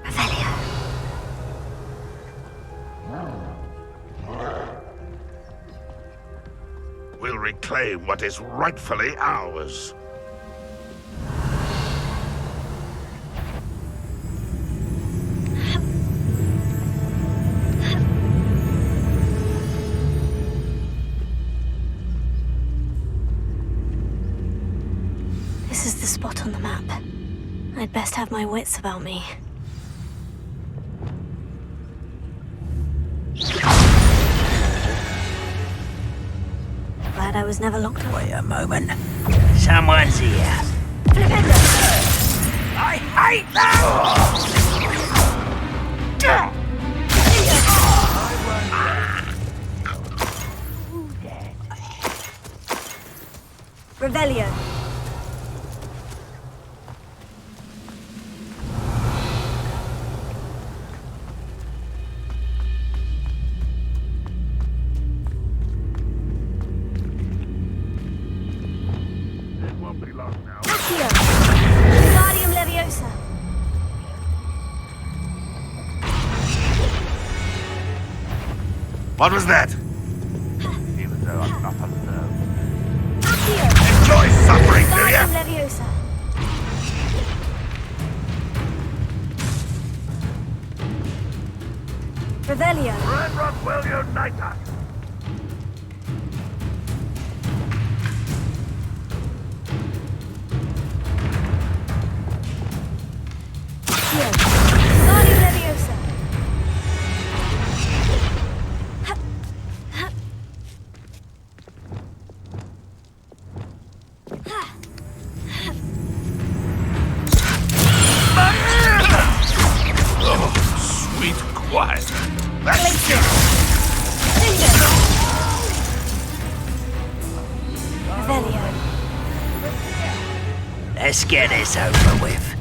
Revelio. We'll reclaim what is rightfully ours. This is the spot on the map. I'd best have my wits about me. Glad I was never locked up. Wait a moment. Someone's here. Flipendo! I hate that! Revelio. Accio. Guardian Leviosa. What was that? Even though I'm not alone. Enjoy suffering, do ya? Leviosa. Revelio. Ranrock will unite us. Guardian Leviosa. Oh, sweet quiet. Revelio. Let's get this over with.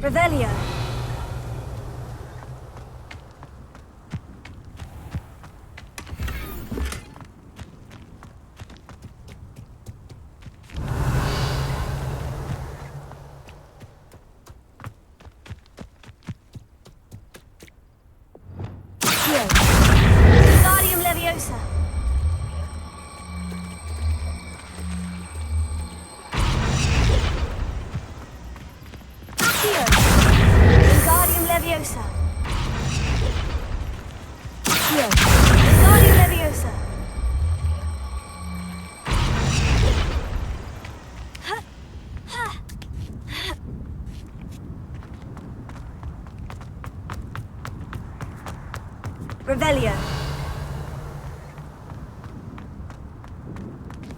Revelio. Guardian Leviosa. Guardian Leviosa. Guardian Leviosa. Revelio.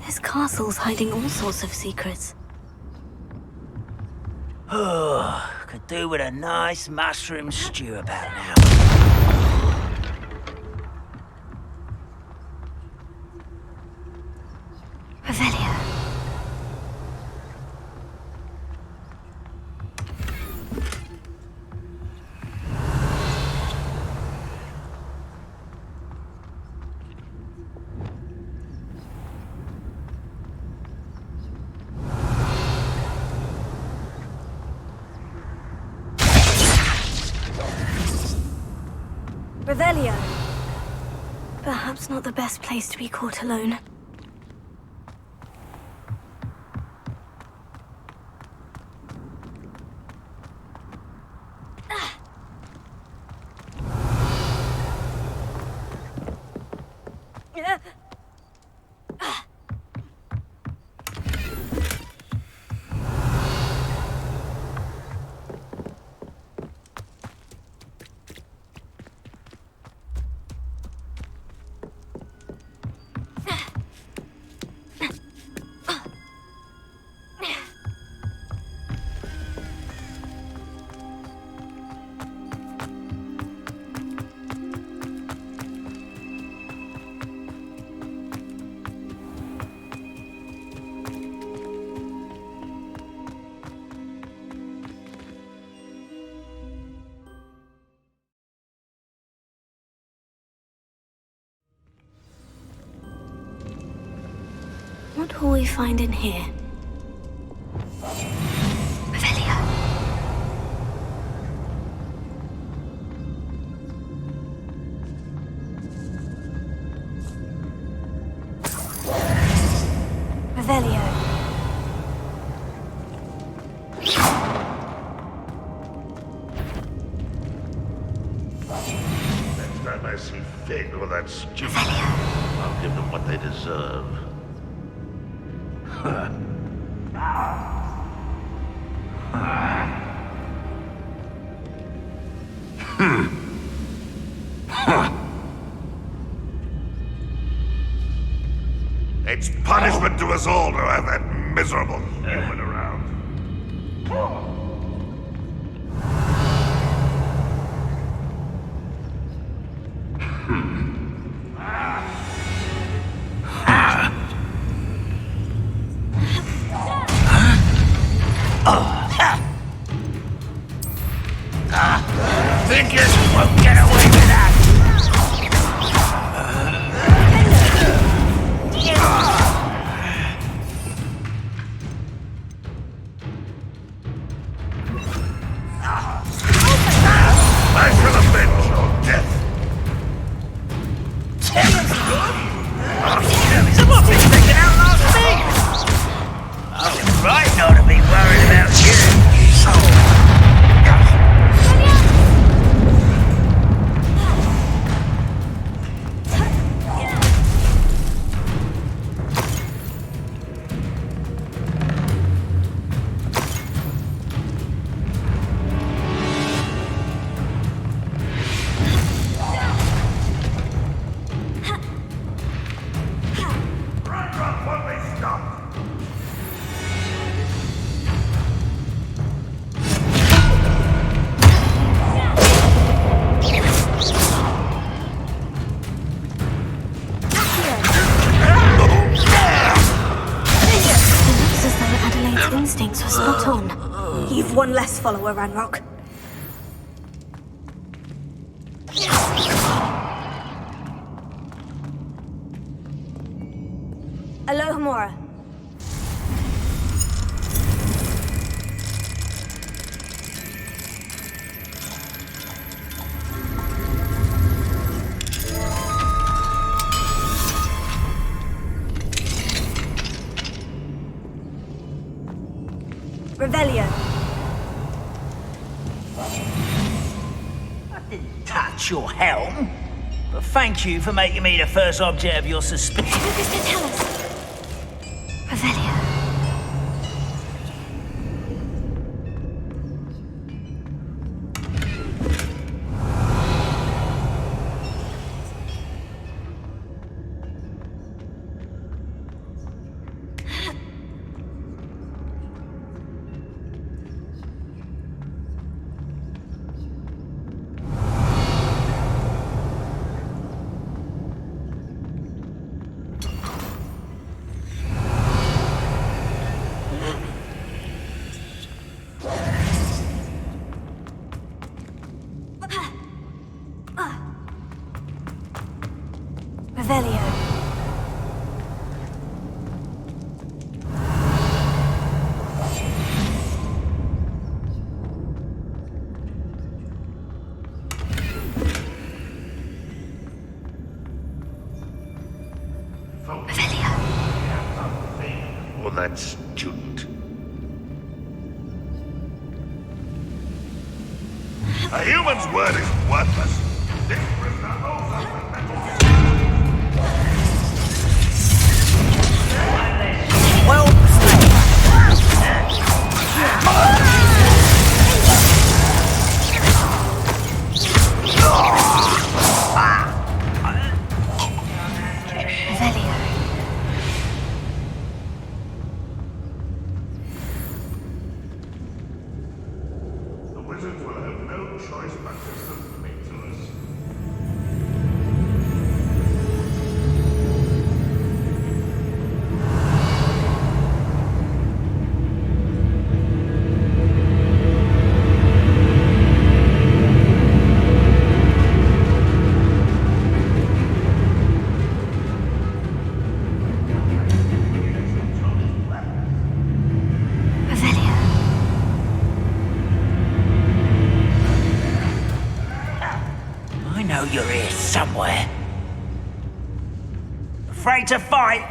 This castle's hiding all sorts of secrets. Oh, could do with a nice mushroom stew about now. Revelio. Revelio. Perhaps not the best place to be caught alone. What will we find in here? Revelio. Revelio. Next time I see Finn or that stupid, I'll give them what they deserve. It's punishment to us all to have that miserable human around. Think you won't get away with that? I shall avenge your death. Someone been taken out last week! I was right not to be worried about you. Instincts were spot on. You've one less follower, Ranrock. Alohomora. Revelio. I didn't touch your helm, but thank you for making me the first object of your suspicion. What does that tell us? Revelio. Revelio. A human's word is worthless. This prisoner owes us a better. Well The wizards will have no choice but to submit to us. Revelio. I know you're here somewhere. Afraid to fight?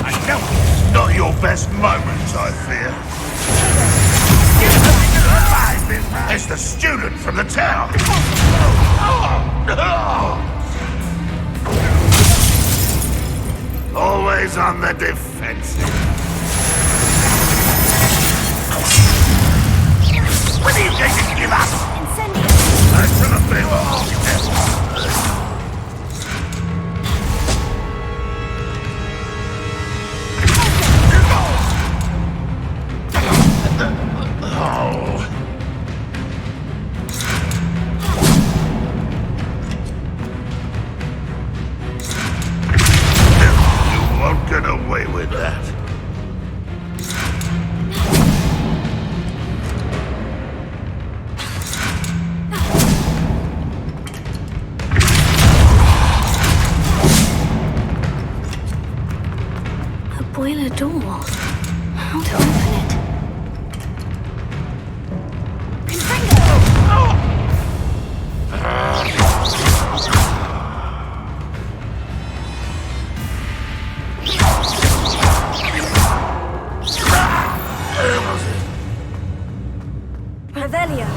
I know it's not your best moment, I fear. It's the student from the town. Always on the defensive. When are you going to give up? I shouldn't be. You won't get away with that. A boiler door. How to open it? Revelio.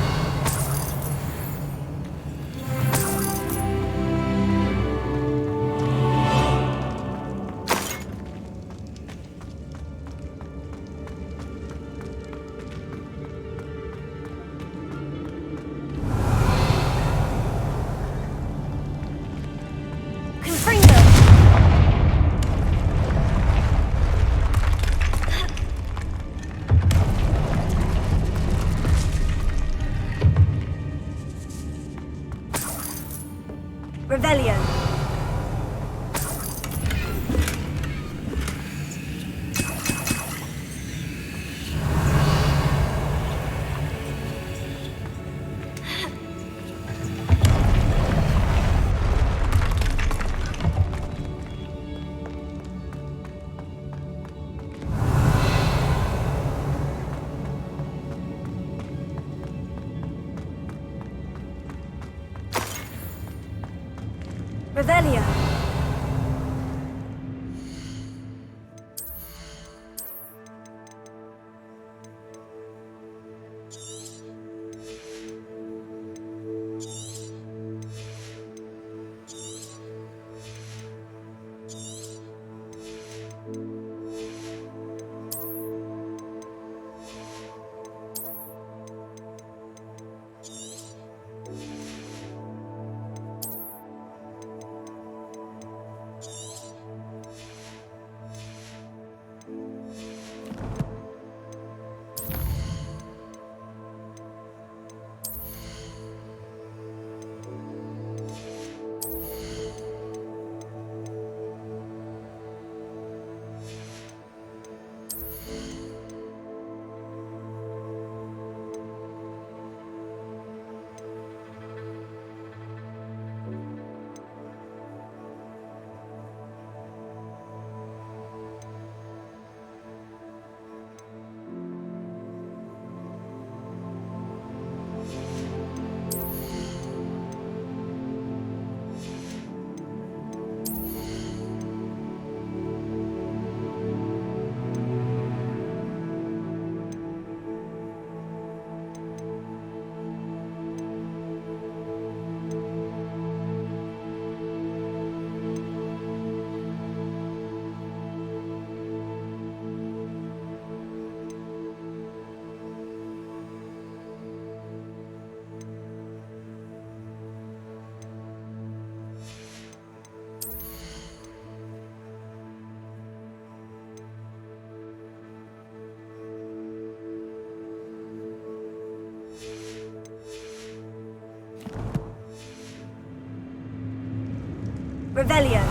Revelio. Revelio. Revelio.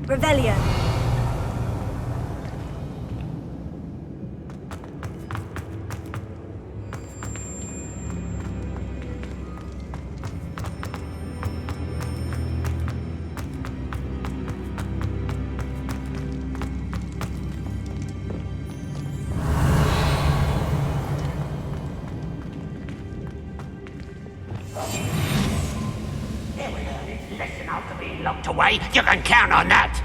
Revelio. Listen after being locked away, you can count on that!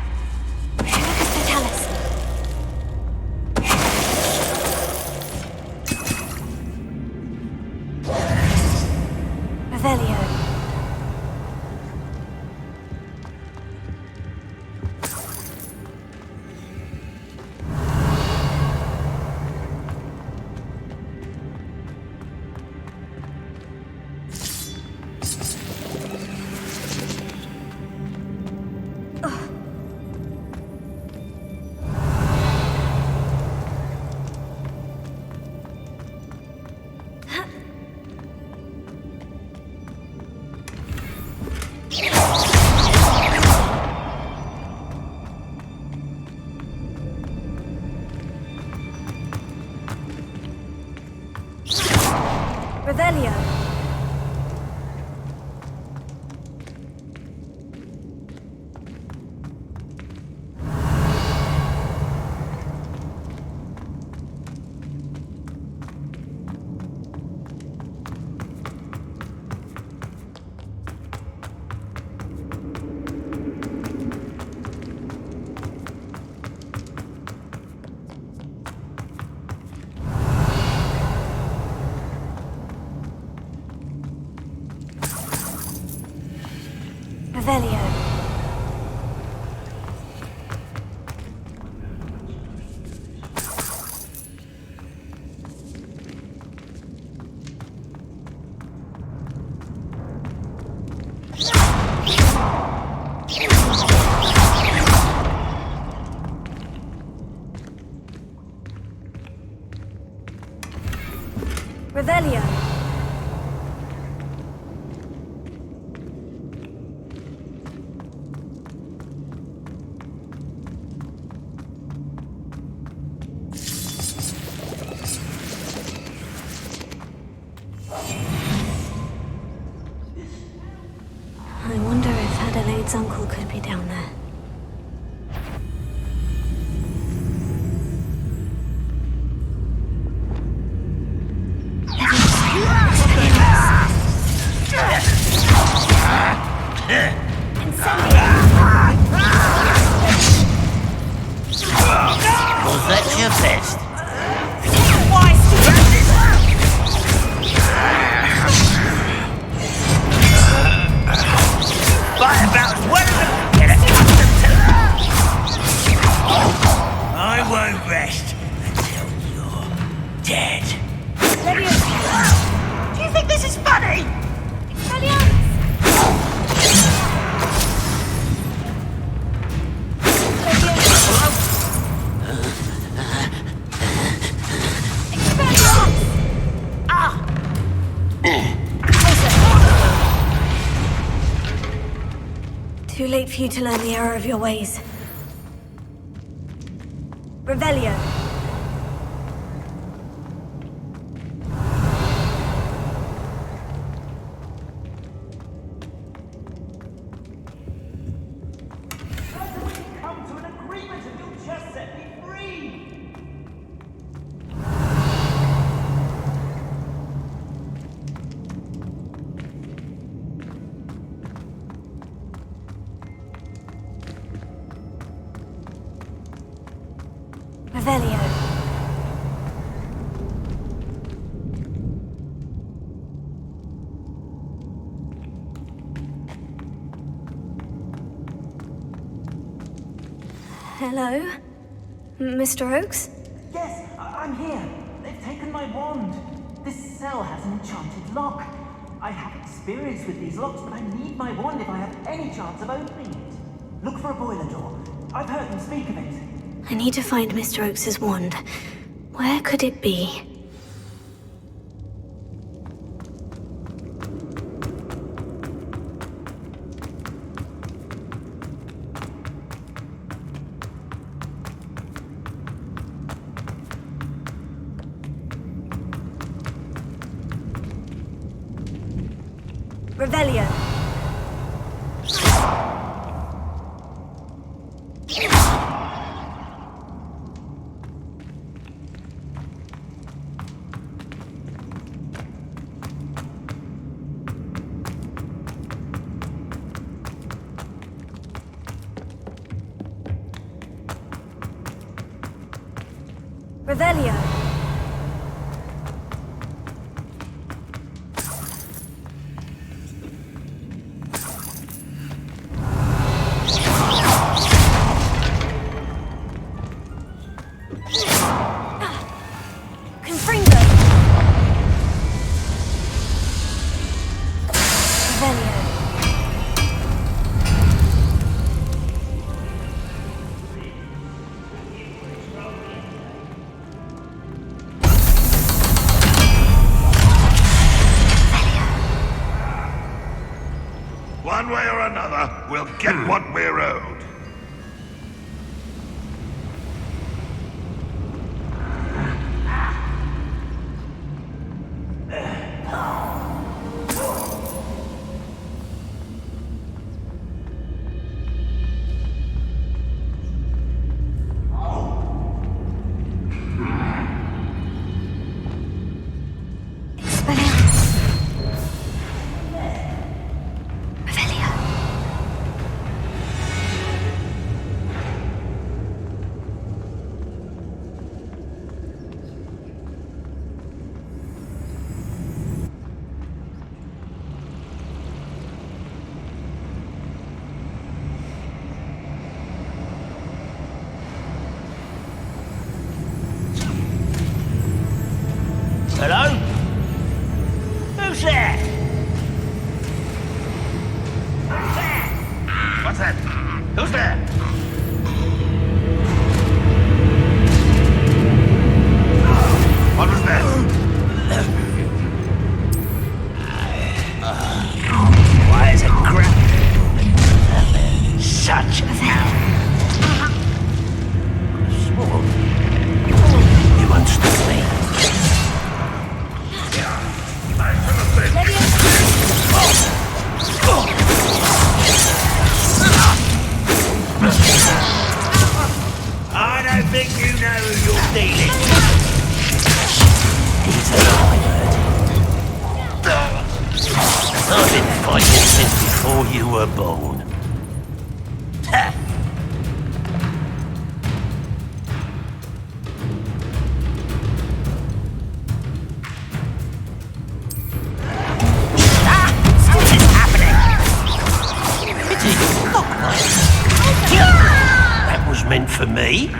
Revelio. Revelio. Revelio. Revelio. I wonder if Adelaide's uncle could be down there. Was that your best? Fight about as well as get accustomed to that. I won't rest until you're dead. Do you think this is funny? Too late for you to learn the error of your ways. Revelio. Revelio. Hello? Mr. Oakes? Yes, I'm here. They've taken my wand. This cell has an enchanted lock. I have experience with these locks, but I need my wand if I have any chance of opening it. Look for a boiler door. I've heard them speak of it. I need to find Mr. Oakes' wand. Where could it be? Revelio. Revelio. One way or another, we'll get what we're owed. Hello? Who's there? Who's there? What's that? Who's there? What was that? Why is it crap? Such a you understood me. I don't think you know who you're dealing with. He's a liar. I've been fighting since before you were born. That was meant for me.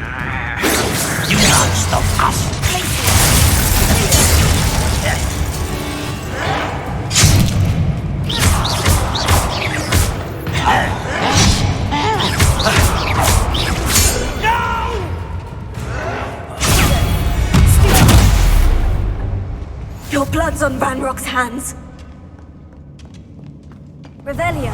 You can't stop us. Your blood's on Ranrock's hands. Revelio.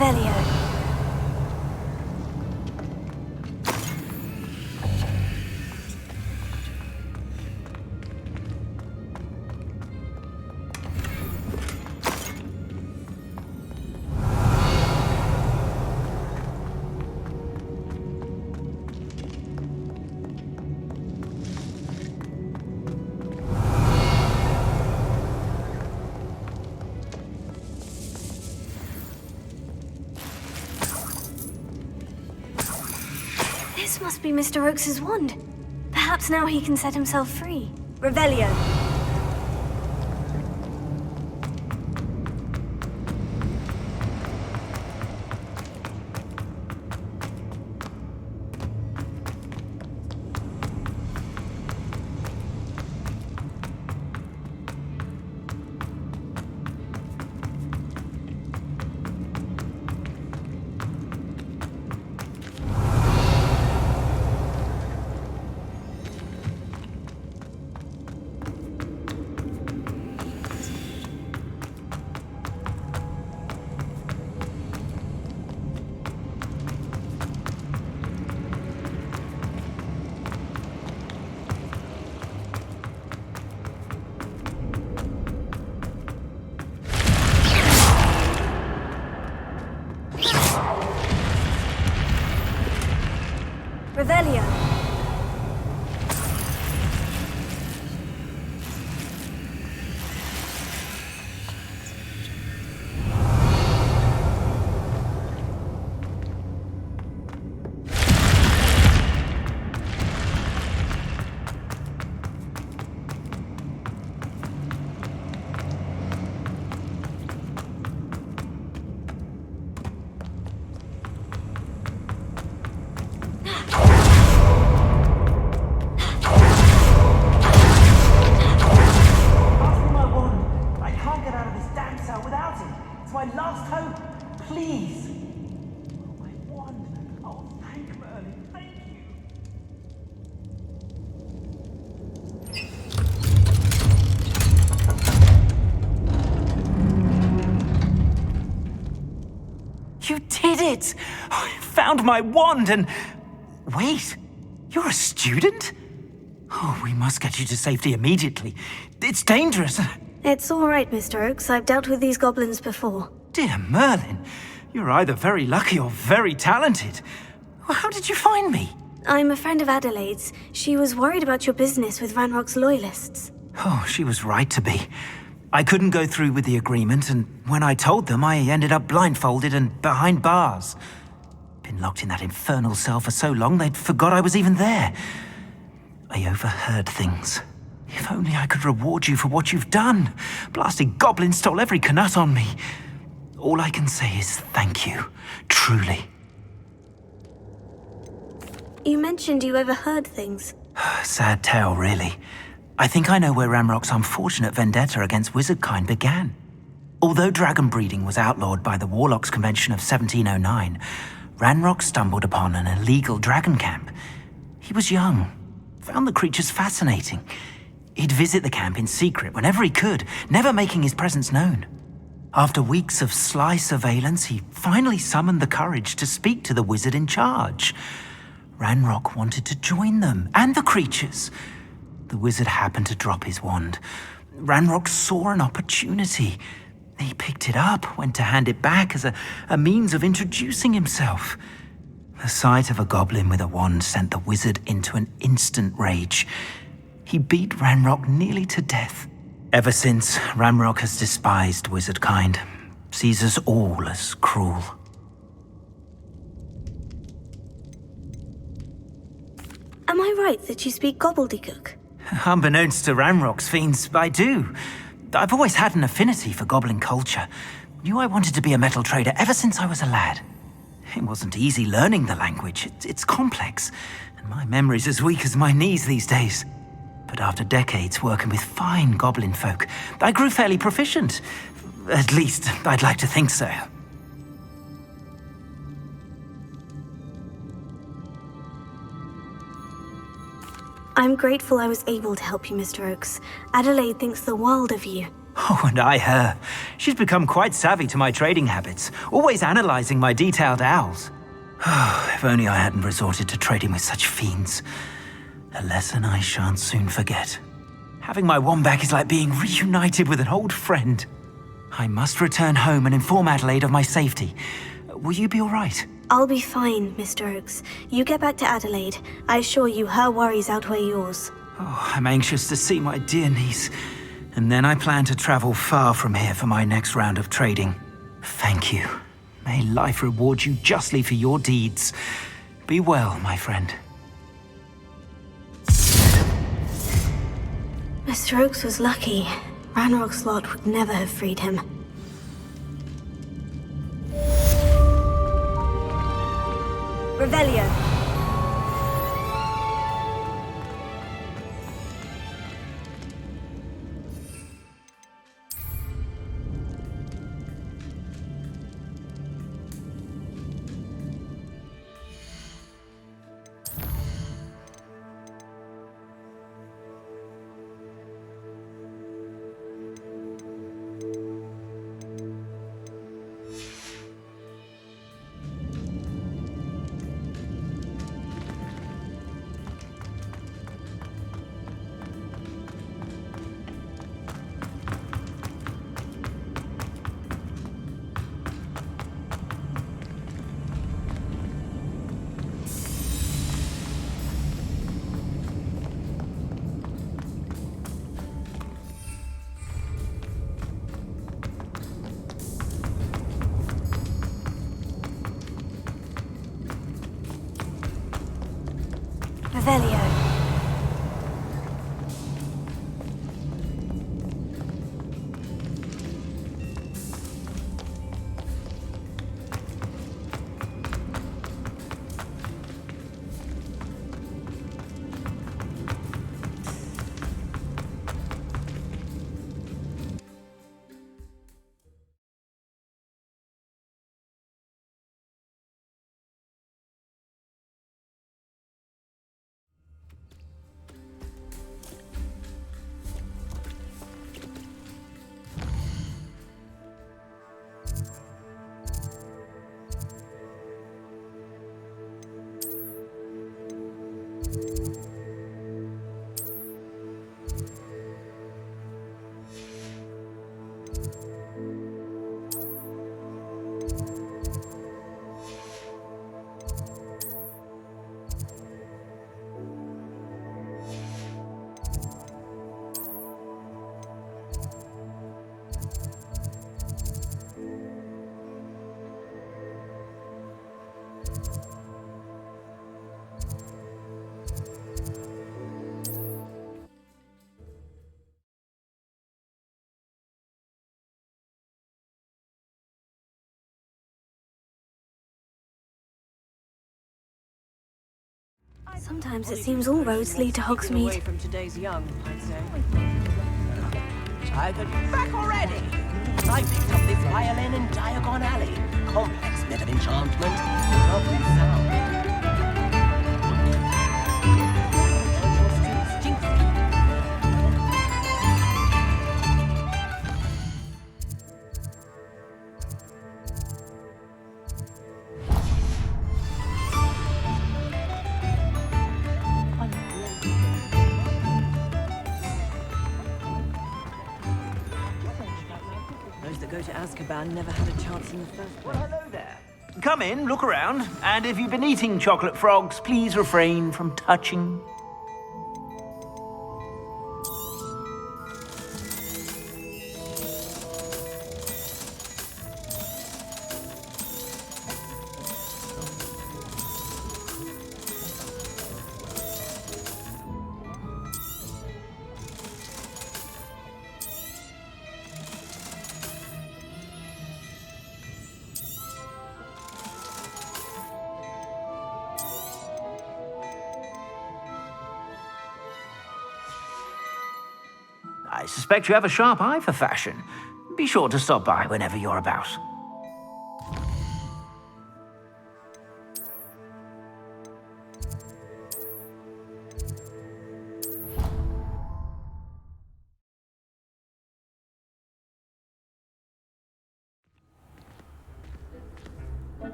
Revelio. This must be Mr. Oakes's wand. Perhaps now he can set himself free. Revelio. Revelio. It's my last hope. Please. Oh, my wand. Oh, thank Merlin. Thank you. You did it! I found my wand and... Wait, you're a student? Oh, we must get you to safety immediately. It's dangerous. It's all right, Mr. Oakes. I've dealt with these goblins before. Dear Merlin, you're either very lucky or very talented. Well, how did you find me? I'm a friend of Adelaide's. She was worried about your business with Ranrock's loyalists. Oh, she was right to be. I couldn't go through with the agreement, and when I told them, I ended up blindfolded and behind bars. Been locked in that infernal cell for so long, they'd forgot I was even there. I overheard things. If only I could reward you for what you've done. Blasted goblin stole every canut on me. All I can say is thank you, truly. You mentioned you overheard things. Sad tale, really. I think I know where Ranrock's unfortunate vendetta against wizardkind began. Although dragon breeding was outlawed by the Warlocks Convention of 1709, Ranrock stumbled upon an illegal dragon camp. He was young, found the creatures fascinating. He'd visit the camp in secret whenever he could, never making his presence known. After weeks of sly surveillance, he finally summoned the courage to speak to the wizard in charge. Ranrock wanted to join them, and the creatures. The wizard happened to drop his wand. Ranrock saw an opportunity. He picked it up, went to hand it back as a means of introducing himself. The sight of a goblin with a wand sent the wizard into an instant rage. He beat Ranrock nearly to death. Ever since, Ranrock has despised wizardkind, sees us all as cruel. Am I right that you speak gobbledygook? Unbeknownst to Ranrock's fiends, I do. I've always had an affinity for goblin culture. Knew I wanted to be a metal trader ever since I was a lad. It wasn't easy learning the language. It's complex, and my memory's as weak as my knees these days. But after decades working with fine goblin folk, I grew fairly proficient. At least, I'd like to think so. I'm grateful I was able to help you, Mr. Oakes. Adelaide thinks the world of you. Oh, and I her. She's become quite savvy to my trading habits, always analyzing my detailed owls. If only I hadn't resorted to trading with such fiends. A lesson I shan't soon forget. Having my wand back is like being reunited with an old friend. I must return home and inform Adelaide of my safety. Will you be all right? I'll be fine, Mr. Oakes. You get back to Adelaide. I assure you her worries outweigh yours. Oh, I'm anxious to see my dear niece. And then I plan to travel far from here for my next round of trading. Thank you. May life reward you justly for your deeds. Be well, my friend. Mr. Oakes was lucky. Ranrock's lot would never have freed him. Revelio. Revelio. Sometimes it seems all roads lead to Hogsmeade. From today's young, I'd say. Back already! I picked up this violin in Diagon Alley. Complex bit of enchantment. Lovely sound. Go to Azkaban never had a chance in the first place. Well, hello there. Come in, look around, and if you've been eating chocolate frogs, please refrain from touching. I suspect you have a sharp eye for fashion. Be sure to stop by whenever you're about.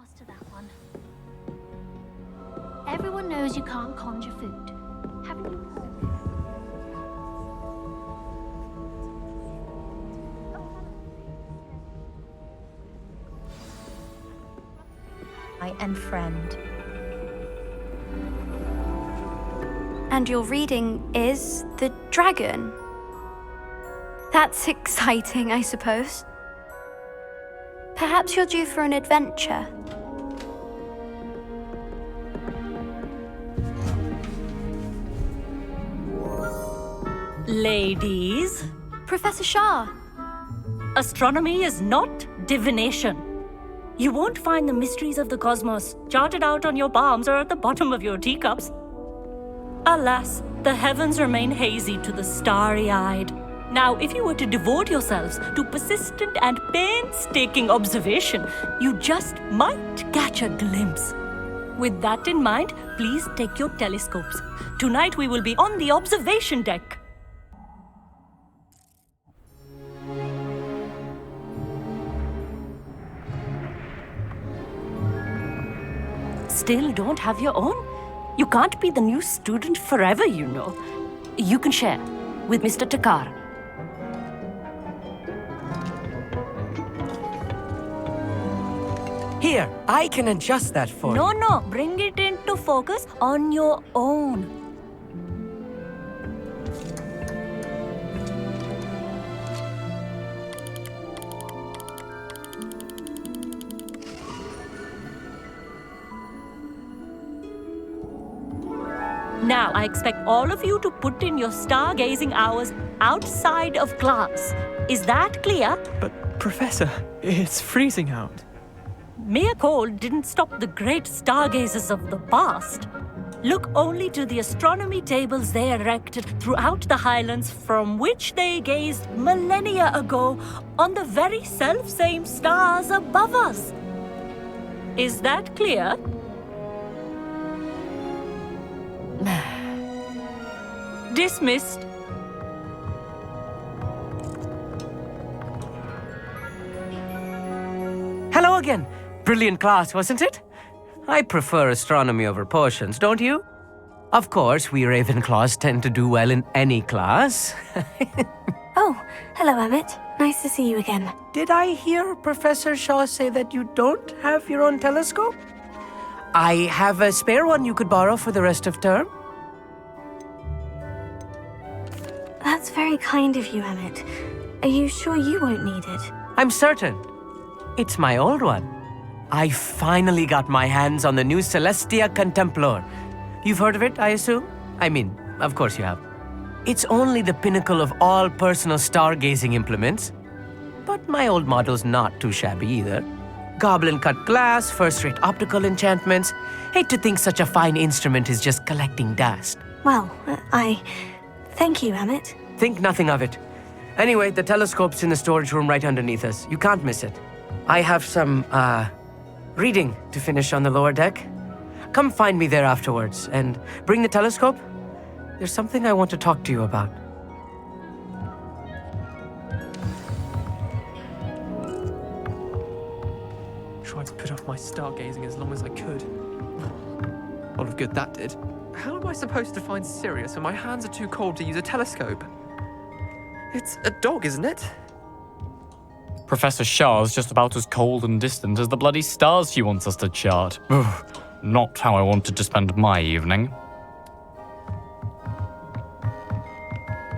master that one. Everyone knows you can't conjure food. Haven't you heard? And friend. And your reading is the dragon. That's exciting, I suppose. Perhaps you're due for an adventure. Ladies. Professor Shah. Astronomy is not divination. You won't find the mysteries of the cosmos charted out on your palms or at the bottom of your teacups. Alas, the heavens remain hazy to the starry-eyed. Now, if you were to devote yourselves to persistent and painstaking observation, you just might catch a glimpse. With that in mind, please take your telescopes. Tonight we will be on the observation deck. Still don't have your own? You can't be the new student forever, you know. You can share with Mr. Takar. Here, I can adjust that for you. No, bring it into focus on your own. Now, I expect all of you to put in your stargazing hours outside of class. Is that clear? But, Professor, it's freezing out. Mere cold didn't stop the great stargazers of the past. Look only to the astronomy tables they erected throughout the highlands from which they gazed millennia ago on the very self-same stars above us. Is that clear? Dismissed. Hello again. Brilliant class, wasn't it? I prefer astronomy over potions, don't you? Of course, we Ravenclaws tend to do well in any class. Oh, hello, Emmett. Nice to see you again. Did I hear Professor Shaw say that you don't have your own telescope? I have a spare one you could borrow for the rest of term. That's very kind of you, Emmett. Are you sure you won't need it? I'm certain. It's my old one. I finally got my hands on the new Celestia Contemplor. You've heard of it, I assume? I mean, of course you have. It's only the pinnacle of all personal stargazing implements. But my old model's not too shabby either. Goblin-cut glass, first-rate optical enchantments. Hate to think such a fine instrument is just collecting dust. Well, thank you, Emmett. Think nothing of it. Anyway, the telescope's in the storage room right underneath us. You can't miss it. I have some, reading to finish on the lower deck. Come find me there afterwards, and bring the telescope. There's something I want to talk to you about. Tried to put off my stargazing as long as I could. A lot of good that did. How am I supposed to find Sirius when my hands are too cold to use a telescope? It's a dog, isn't it? Professor Shah's just about as cold and distant as the bloody stars she wants us to chart. Not how I wanted to spend my evening.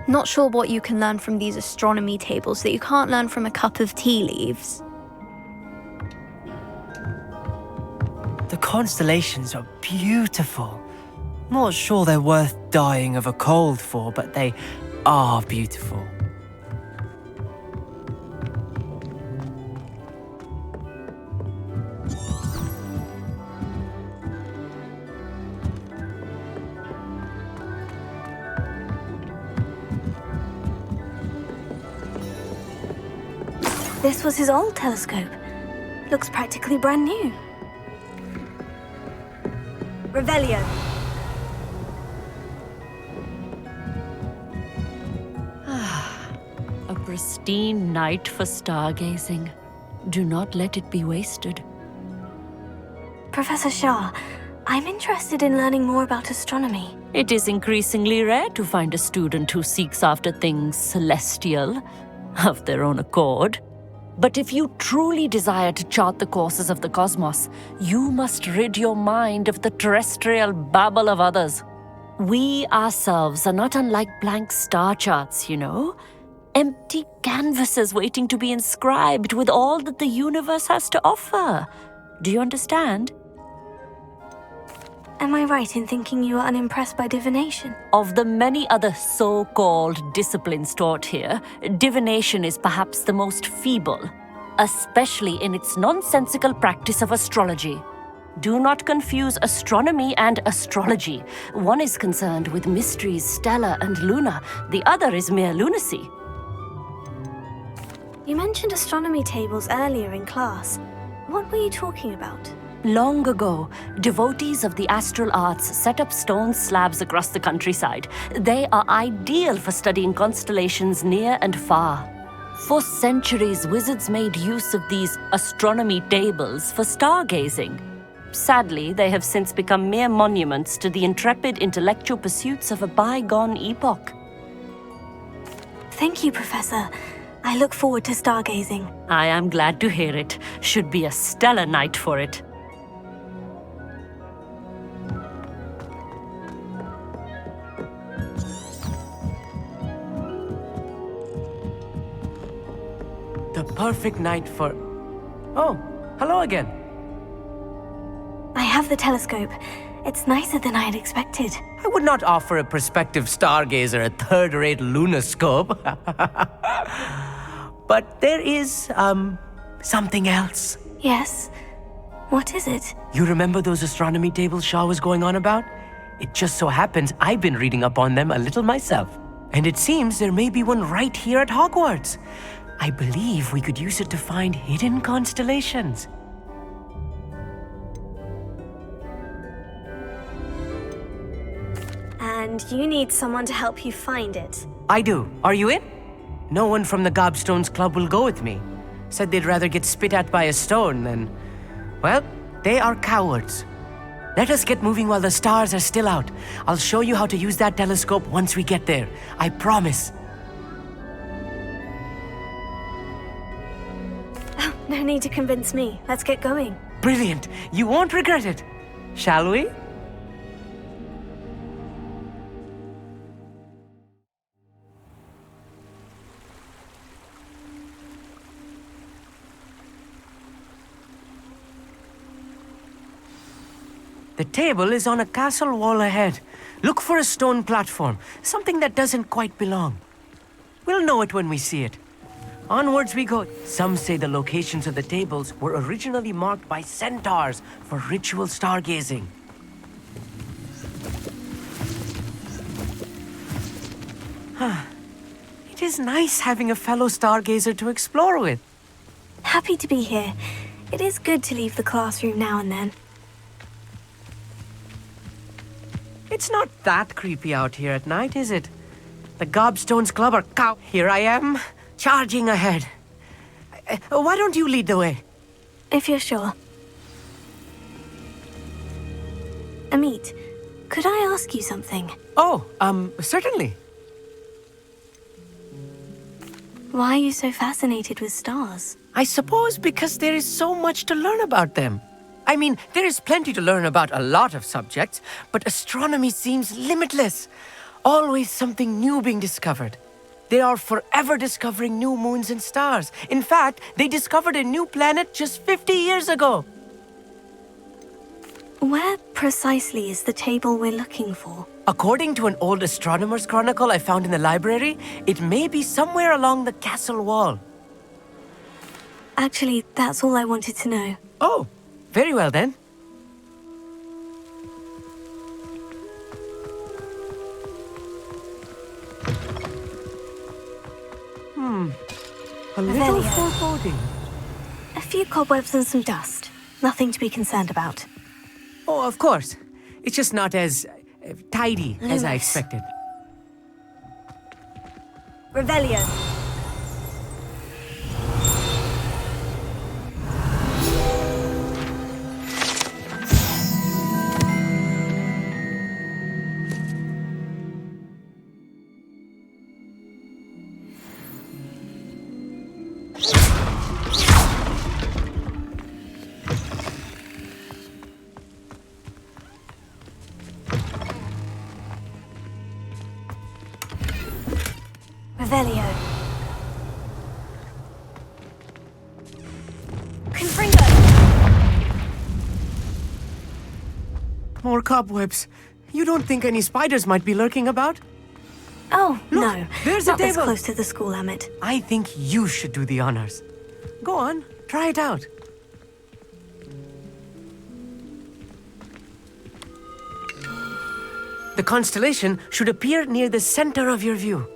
Not sure what you can learn from these astronomy tables that you can't learn from a cup of tea leaves. The constellations are beautiful. Not sure they're worth dying of a cold for, but they are beautiful. This was his old telescope. Looks practically brand new. Revelio. A pristine night for stargazing. Do not let it be wasted. Professor Shah, I'm interested in learning more about astronomy. It is increasingly rare to find a student who seeks after things celestial, of their own accord. But if you truly desire to chart the courses of the cosmos, you must rid your mind of the terrestrial babble of others. We ourselves are not unlike blank star charts, you know. Empty canvases waiting to be inscribed with all that the universe has to offer. Do you understand? Am I right in thinking you are unimpressed by divination? Of the many other so-called disciplines taught here, divination is perhaps the most feeble, especially in its nonsensical practice of astrology. Do not confuse astronomy and astrology. One is concerned with mysteries stellar and lunar, the other is mere lunacy. You mentioned astronomy tables earlier in class. What were you talking about? Long ago, devotees of the astral arts set up stone slabs across the countryside. They are ideal for studying constellations near and far. For centuries, wizards made use of these astronomy tables for stargazing. Sadly, they have since become mere monuments to the intrepid intellectual pursuits of a bygone epoch. Thank you, Professor. I look forward to stargazing. I am glad to hear it. Should be a stellar night for it. The perfect night for... Oh, hello again. I have the telescope. It's nicer than I had expected. I would not offer a prospective stargazer a third-rate lunoscope. But there is, something else. Yes? What is it? You remember those astronomy tables Shaw was going on about? It just so happens I've been reading up on them a little myself. And it seems there may be one right here at Hogwarts. I believe we could use it to find hidden constellations. And you need someone to help you find it. I do. Are you in? No one from the Gobstones Club will go with me. Said they'd rather get spit at by a stone than... Well, they are cowards. Let us get moving while the stars are still out. I'll show you how to use that telescope once we get there. I promise. Oh, no need to convince me. Let's get going. Brilliant. You won't regret it. Shall we? The table is on a castle wall ahead. Look for a stone platform, something that doesn't quite belong. We'll know it when we see it. Onwards we go. Some say the locations of the tables were originally marked by centaurs for ritual stargazing. It is nice having a fellow stargazer to explore with. Happy to be here. It is good to leave the classroom now and then. It's not that creepy out here at night, is it? The Gobstones Club are cow. Here I am, charging ahead. Why don't you lead the way? If you're sure. Amit, could I ask you something? Oh, certainly. Why are you so fascinated with stars? I suppose because there is so much to learn about them. I mean, there is plenty to learn about a lot of subjects, but astronomy seems limitless. Always something new being discovered. They are forever discovering new moons and stars. In fact, they discovered a new planet just 50 years ago. Where precisely is the table we're looking for? According to an old astronomer's chronicle I found in the library, it may be somewhere along the castle wall. Actually, that's all I wanted to know. Oh, very well then. A little foreboding. A few cobwebs and some dust. Nothing to be concerned about. Oh, of course. It's just not as tidy as I expected. Revelio. Revelio. Confringo! More cobwebs. You don't think any spiders might be lurking about? Oh, Look, no. there's Not a this table. close to the school, Emmett. I think you should do the honors. Go on, try it out. The constellation should appear near the center of your view.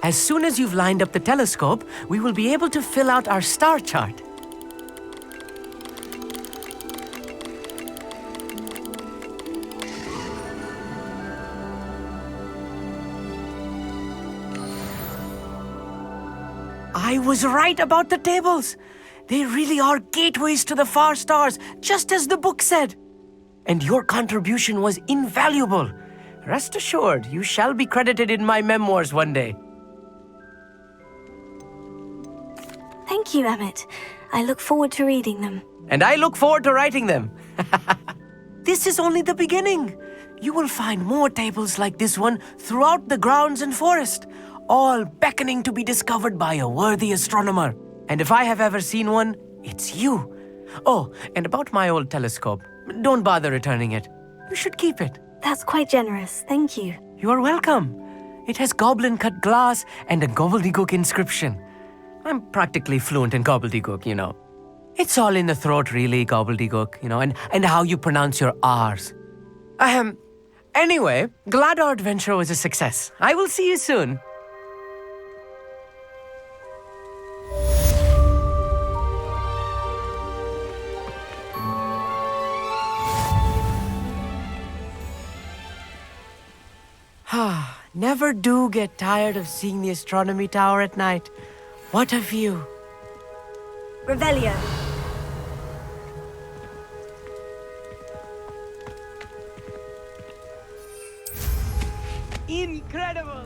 As soon as you've lined up the telescope, we will be able to fill out our star chart. I was right about the tables. They really are gateways to the far stars, just as the book said. And your contribution was invaluable. Rest assured, you shall be credited in my memoirs one day. Thank you, Emmett. I look forward to reading them. And I look forward to writing them. This is only the beginning. You will find more tables like this one throughout the grounds and forest, all beckoning to be discovered by a worthy astronomer. And if I have ever seen one, it's you. Oh, and about my old telescope, don't bother returning it. You should keep it. That's quite generous. Thank you. You are welcome. It has goblin-cut glass and a gobbledygook inscription. I'm practically fluent in gobbledygook, you know. It's all in the throat, really, gobbledygook, you know, and how you pronounce your R's. Anyway, glad our adventure was a success. I will see you soon. Never do get tired of seeing the astronomy tower at night. What a view. Revelio. Incredible!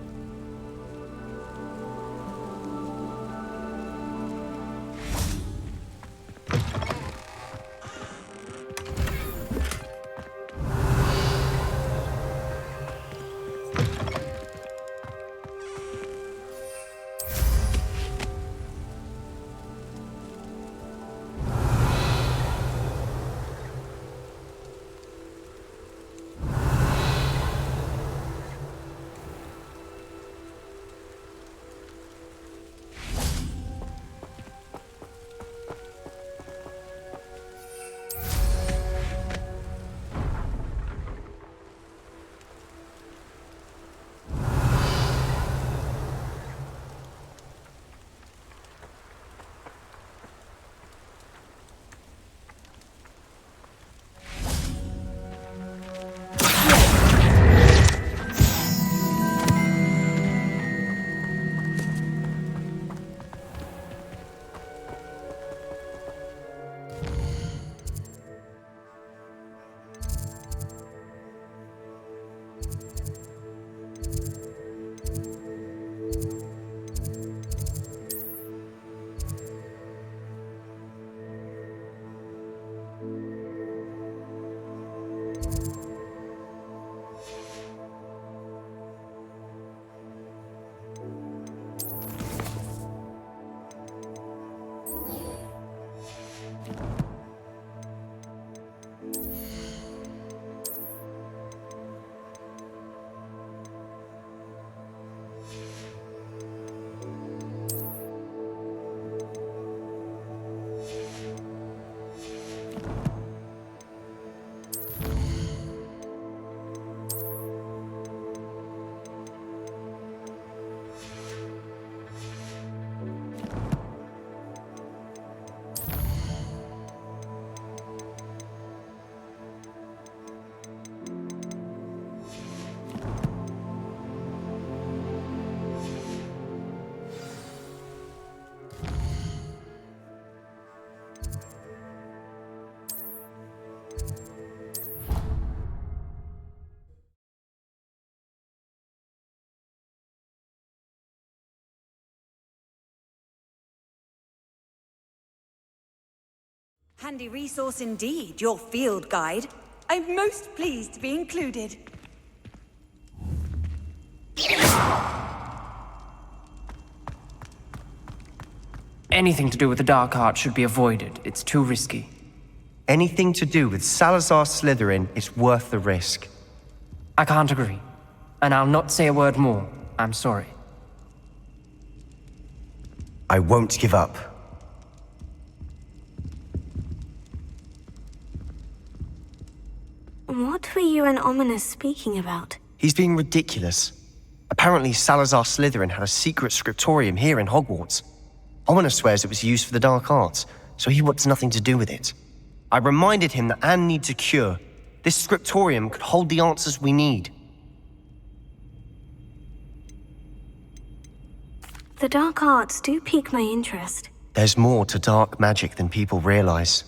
Handy resource indeed, your field guide. I'm most pleased to be included. Anything to do with the dark art should be avoided. It's too risky. Anything to do with Salazar Slytherin is worth the risk. I can't agree. And I'll not say a word more. I'm sorry. I won't give up. What were you and Ominous speaking about? He's being ridiculous. Apparently Salazar Slytherin had a secret scriptorium here in Hogwarts. Ominous swears it was used for the dark arts, so he wants nothing to do with it. I reminded him that Anne needs a cure. This scriptorium could hold the answers we need. The dark arts do pique my interest. There's more to dark magic than people realize.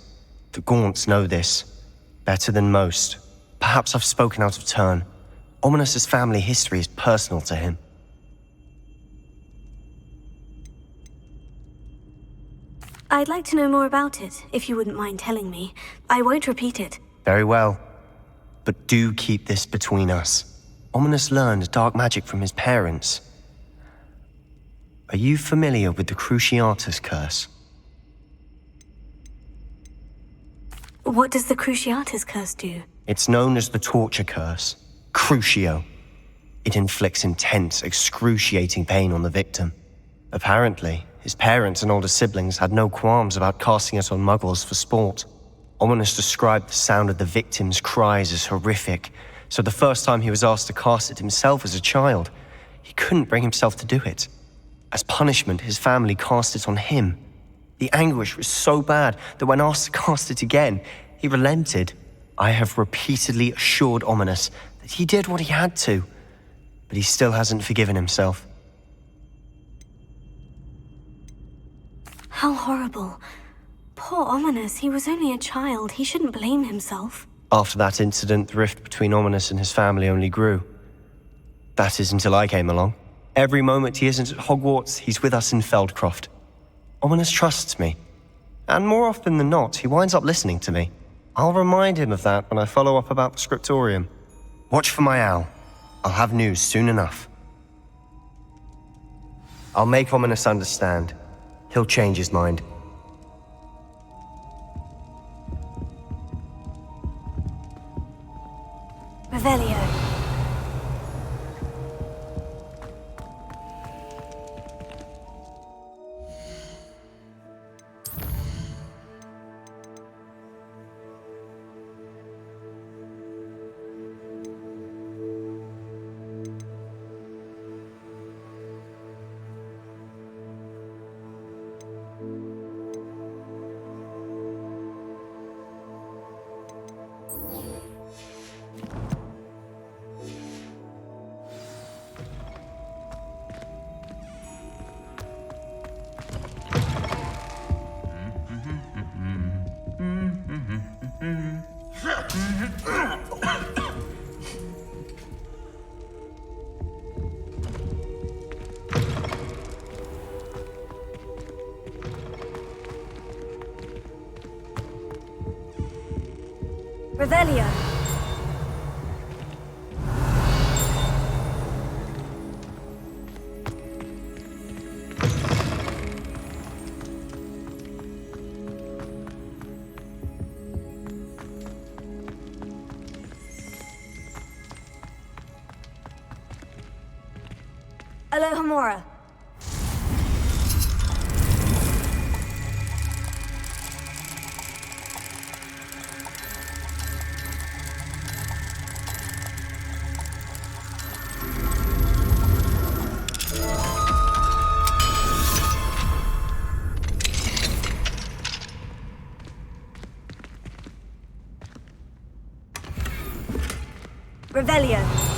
The Gaunts know this. Better than most. Perhaps I've spoken out of turn. Ominous's family history is personal to him. I'd like to know more about it, if you wouldn't mind telling me. I won't repeat it. Very well. But do keep this between us. Ominous learned dark magic from his parents. Are you familiar with the Cruciatus Curse? What does the Cruciatus Curse do? It's known as the Torture Curse. Crucio. It inflicts intense, excruciating pain on the victim. Apparently, his parents and older siblings had no qualms about casting it on muggles for sport. Ominous described the sound of the victim's cries as horrific, so the first time he was asked to cast it himself as a child, he couldn't bring himself to do it. As punishment, his family cast it on him. The anguish was so bad that when asked to cast it again, he relented. I have repeatedly assured Ominous that he did what he had to, but he still hasn't forgiven himself. How horrible. Poor Ominous, he was only a child. He shouldn't blame himself. After that incident, the rift between Ominous and his family only grew. That is until I came along. Every moment he isn't at Hogwarts, he's with us in Feldcroft. Ominous trusts me. And more often than not, he winds up listening to me. I'll remind him of that when I follow up about the scriptorium. Watch for my owl. I'll have news soon enough. I'll make Ominous understand. He'll change his mind. Revelio. Revelio. Alohomora. Revelio.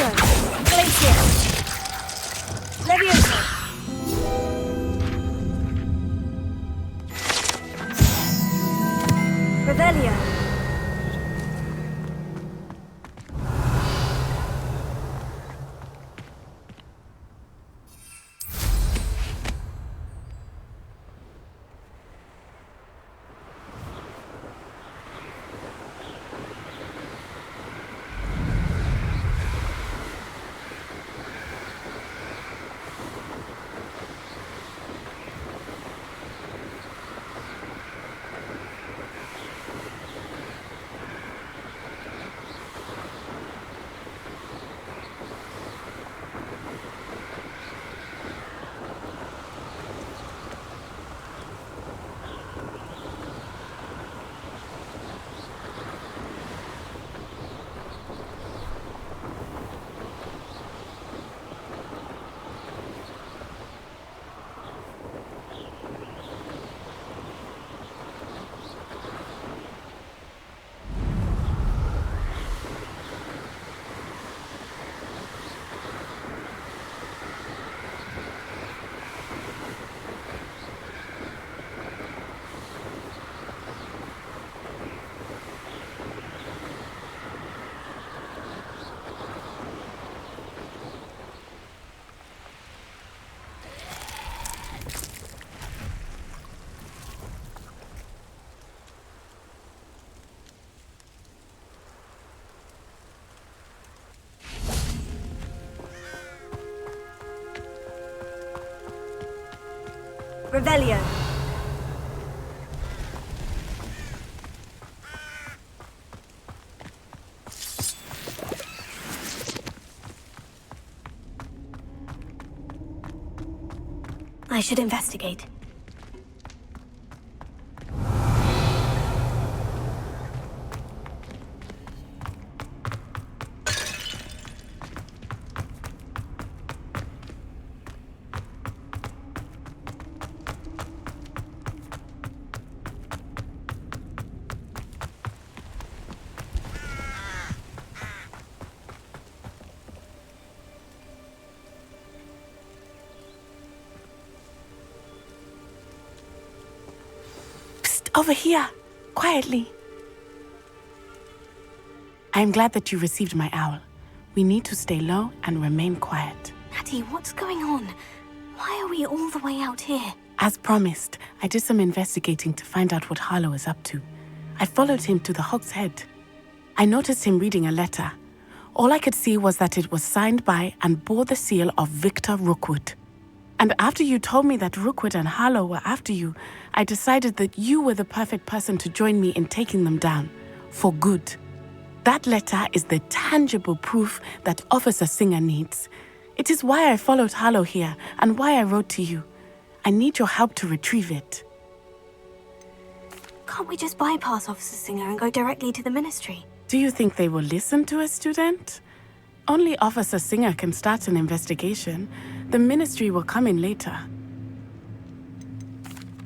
Accio. Revelio. I should investigate. Over here, quietly. I am glad that you received my owl. We need to stay low and remain quiet. Natty, what's going on? Why are we all the way out here? As promised, I did some investigating to find out what Harlow is up to. I followed him to the Hog's Head. I noticed him reading a letter. All I could see was that it was signed by and bore the seal of Victor Rookwood. And after you told me that Rookwood and Harlow were after you, I decided that you were the perfect person to join me in taking them down. For good. That letter is the tangible proof that Officer Singer needs. It is why I followed Harlow here and why I wrote to you. I need your help to retrieve it. Can't we just bypass Officer Singer and go directly to the Ministry? Do you think they will listen to a student? Only Officer Singer can start an investigation. The Ministry will come in later.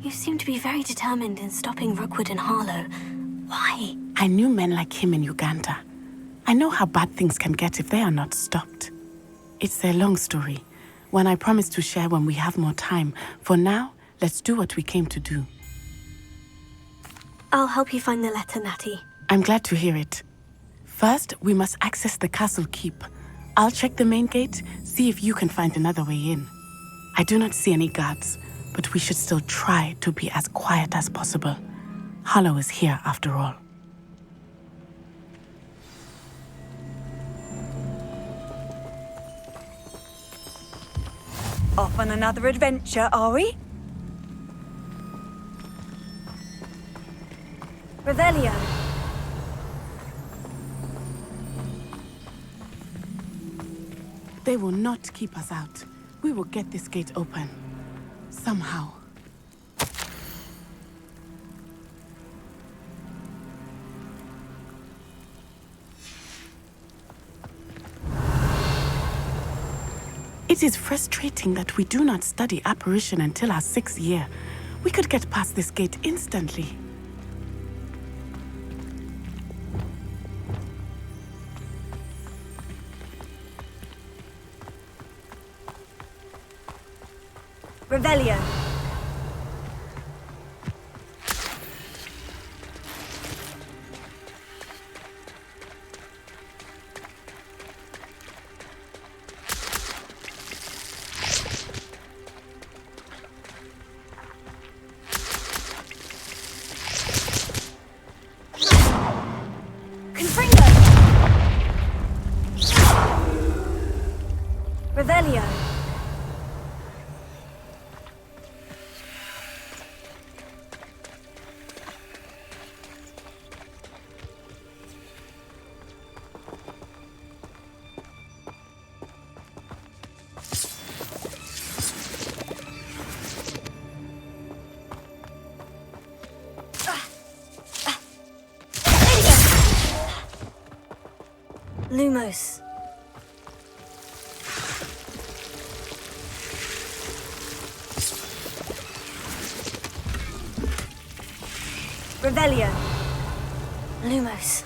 You seem to be very determined in stopping Rookwood and Harlow. Why? I knew men like him in Uganda. I know how bad things can get if they are not stopped. It's a long story, one I promise to share when we have more time. For now, let's do what we came to do. I'll help you find the letter, Natty. I'm glad to hear it. First, we must access the castle keep. I'll check the main gate, see if you can find another way in. I do not see any guards, but we should still try to be as quiet as possible. Harlow is here after all. Off on another adventure, are we? Revelio. They will not keep us out. We will get this gate open. Somehow. It is frustrating that we do not study apparition until our 6th year. We could get past this gate instantly. Revelio. Confringo. Revelio. Lumos. Revelio. Lumos.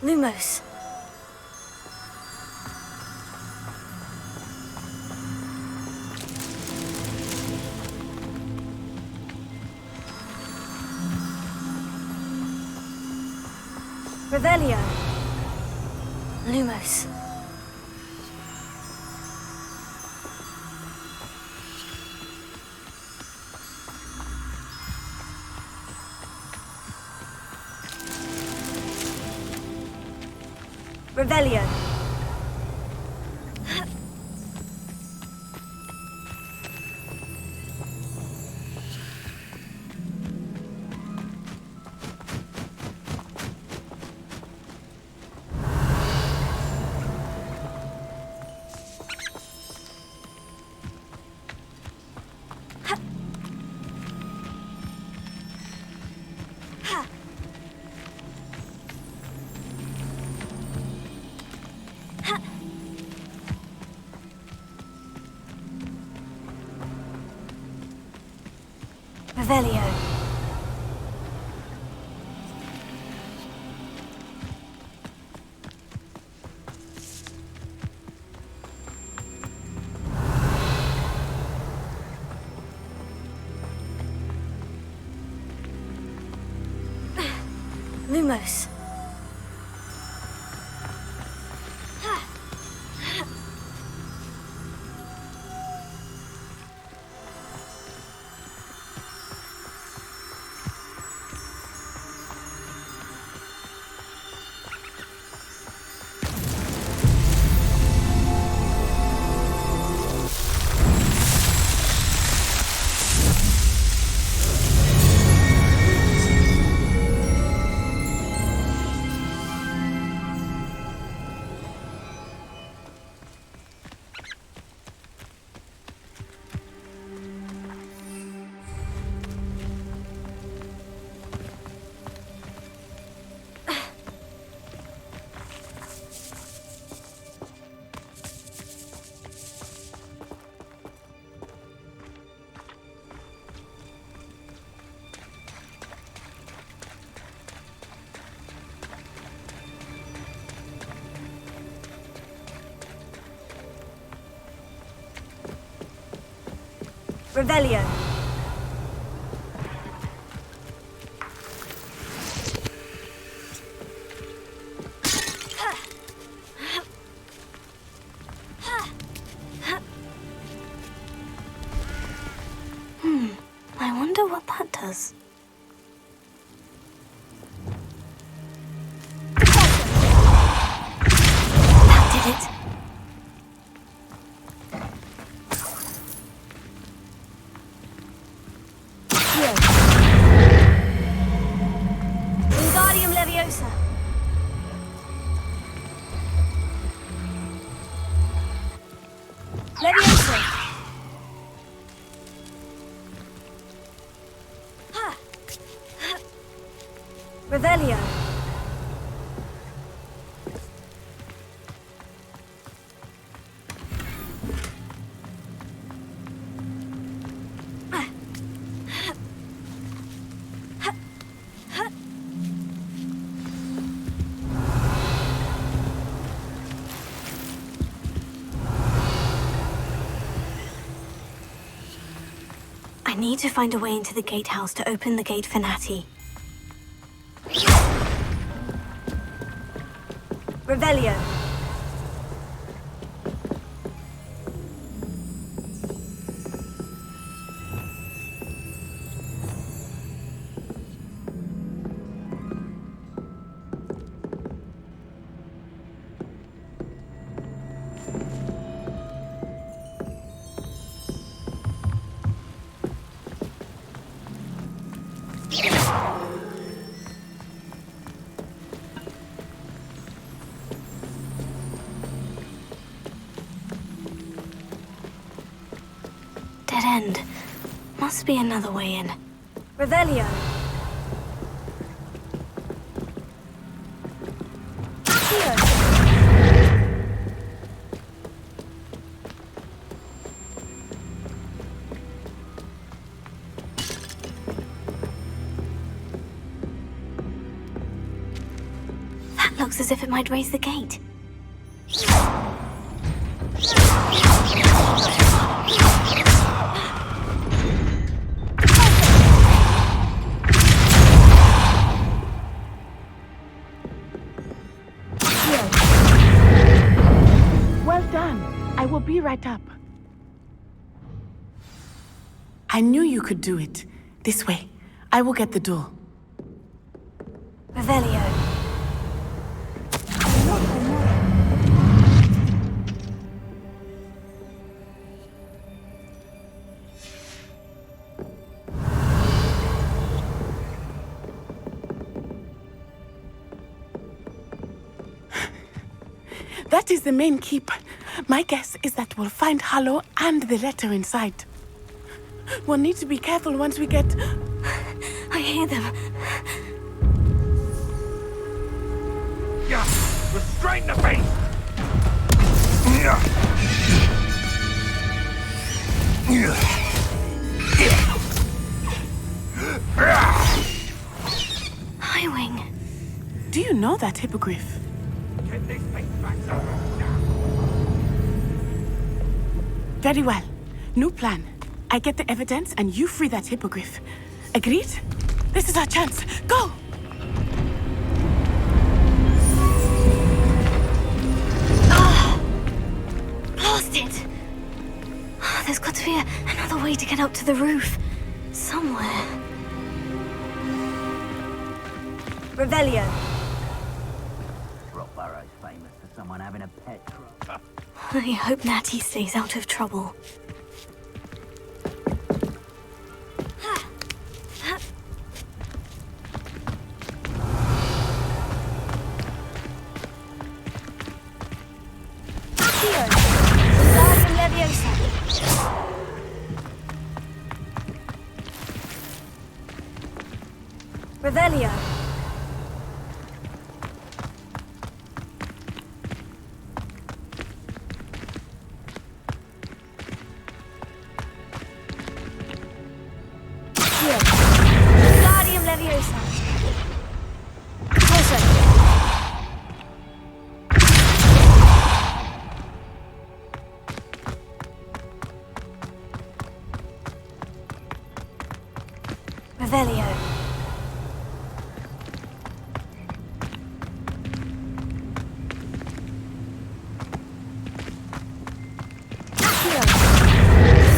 Lumos. Revelio. Lumos. Revelio. Revelio. Lumos. Revelio. I wonder what that does. That did it. Wingardium Leviosa. Leviosa. Revelio. I need to find a way into the gatehouse to open the gate for Natty. Revelio. Dead end. Must be another way in. Revelio. That Looks as if it might raise the gate. Well done. I will be right up. I knew you could do it. This way. I will get the door. Revelio. That is the main keep. My guess is that we'll find Harlow and the letter inside. We'll need to be careful once we get... I hear them. Yeah, restrain the beast! Highwing. Do you know that hippogriff? Get this beast back up. Very well. New plan. I get the evidence and you free that hippogriff. Agreed? This is our chance. Go! Blasted! There's got to be another way to get up to the roof. Somewhere. Revelio. Rockborough's famous for someone having a pet truck. I hope Natty stays out of trouble. Revelio. Wingardium Leviosa. Closer. Revelio.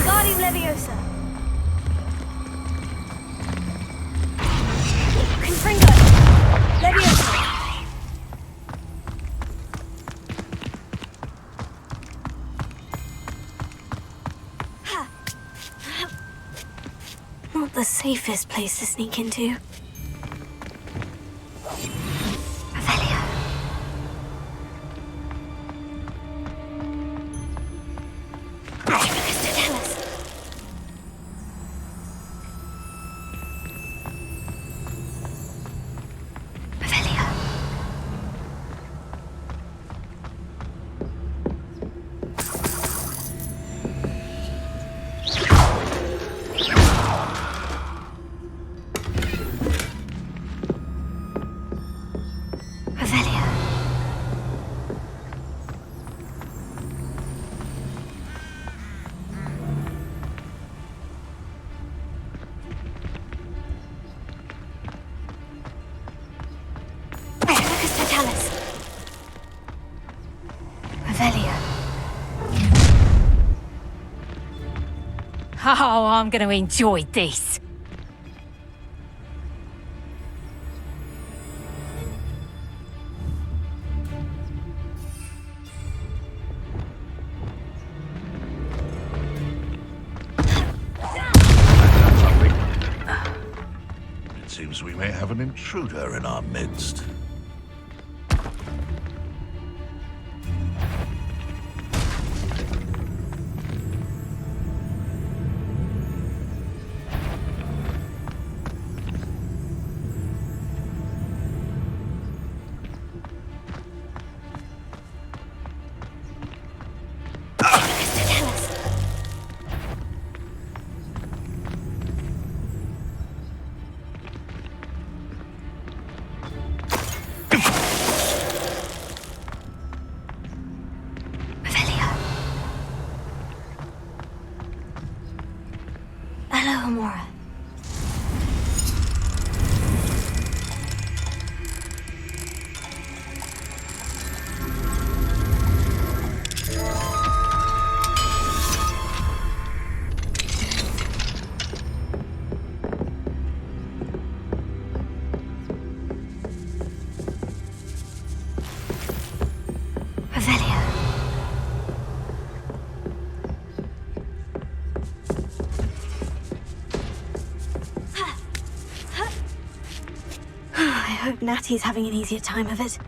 Wingardium Leviosa. Confringo. Leviosa. Not the safest place to sneak into. Revelio. Oh, I'm going to enjoy this. It seems we may have an intruder in our midst. I hope Natty's having an easier time of it.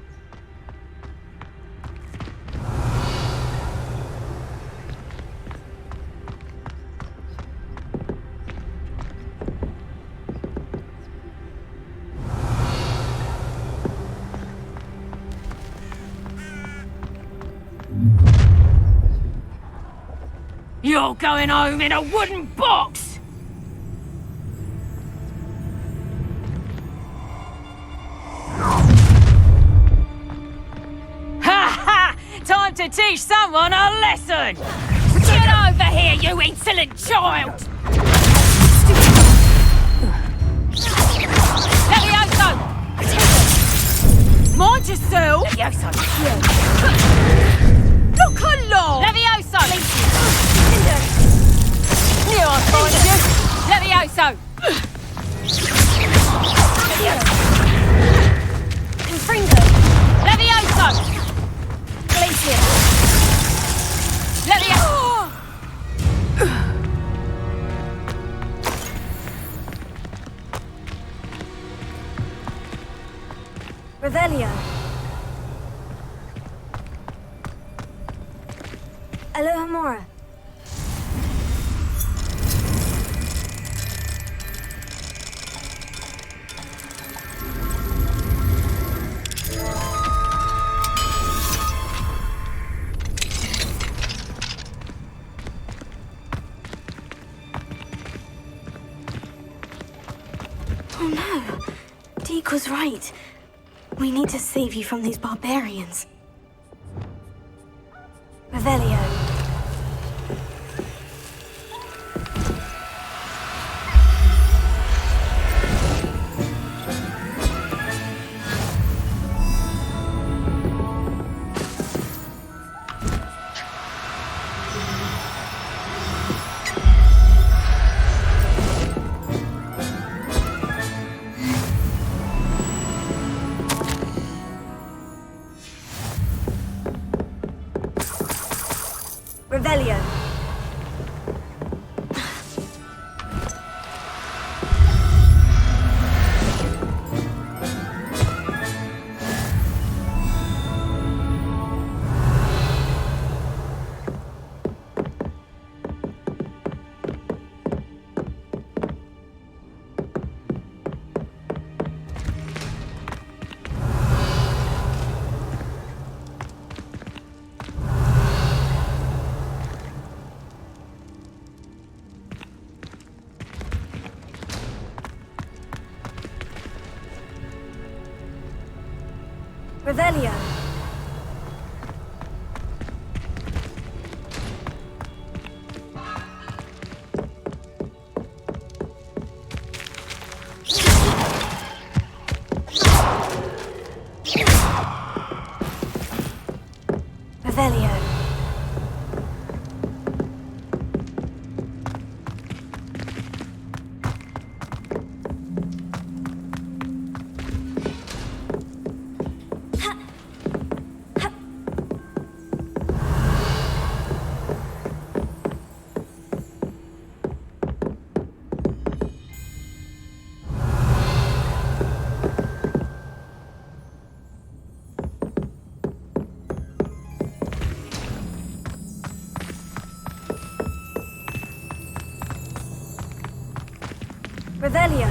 You're going home in a wooden box! Ha ha! Time to teach someone a lesson! Get over here, you insolent child! Levioso! Mind yourself! Levioso! Look along! Levioso! Here I find you! Levioso! Confringo! Levioso! Glacier! Levioso! Revelio. Alohomora. Oh no. Deke was right. We need to save you from these barbarians. Revelio. Revelio. Revelio. Revelio. Revelio.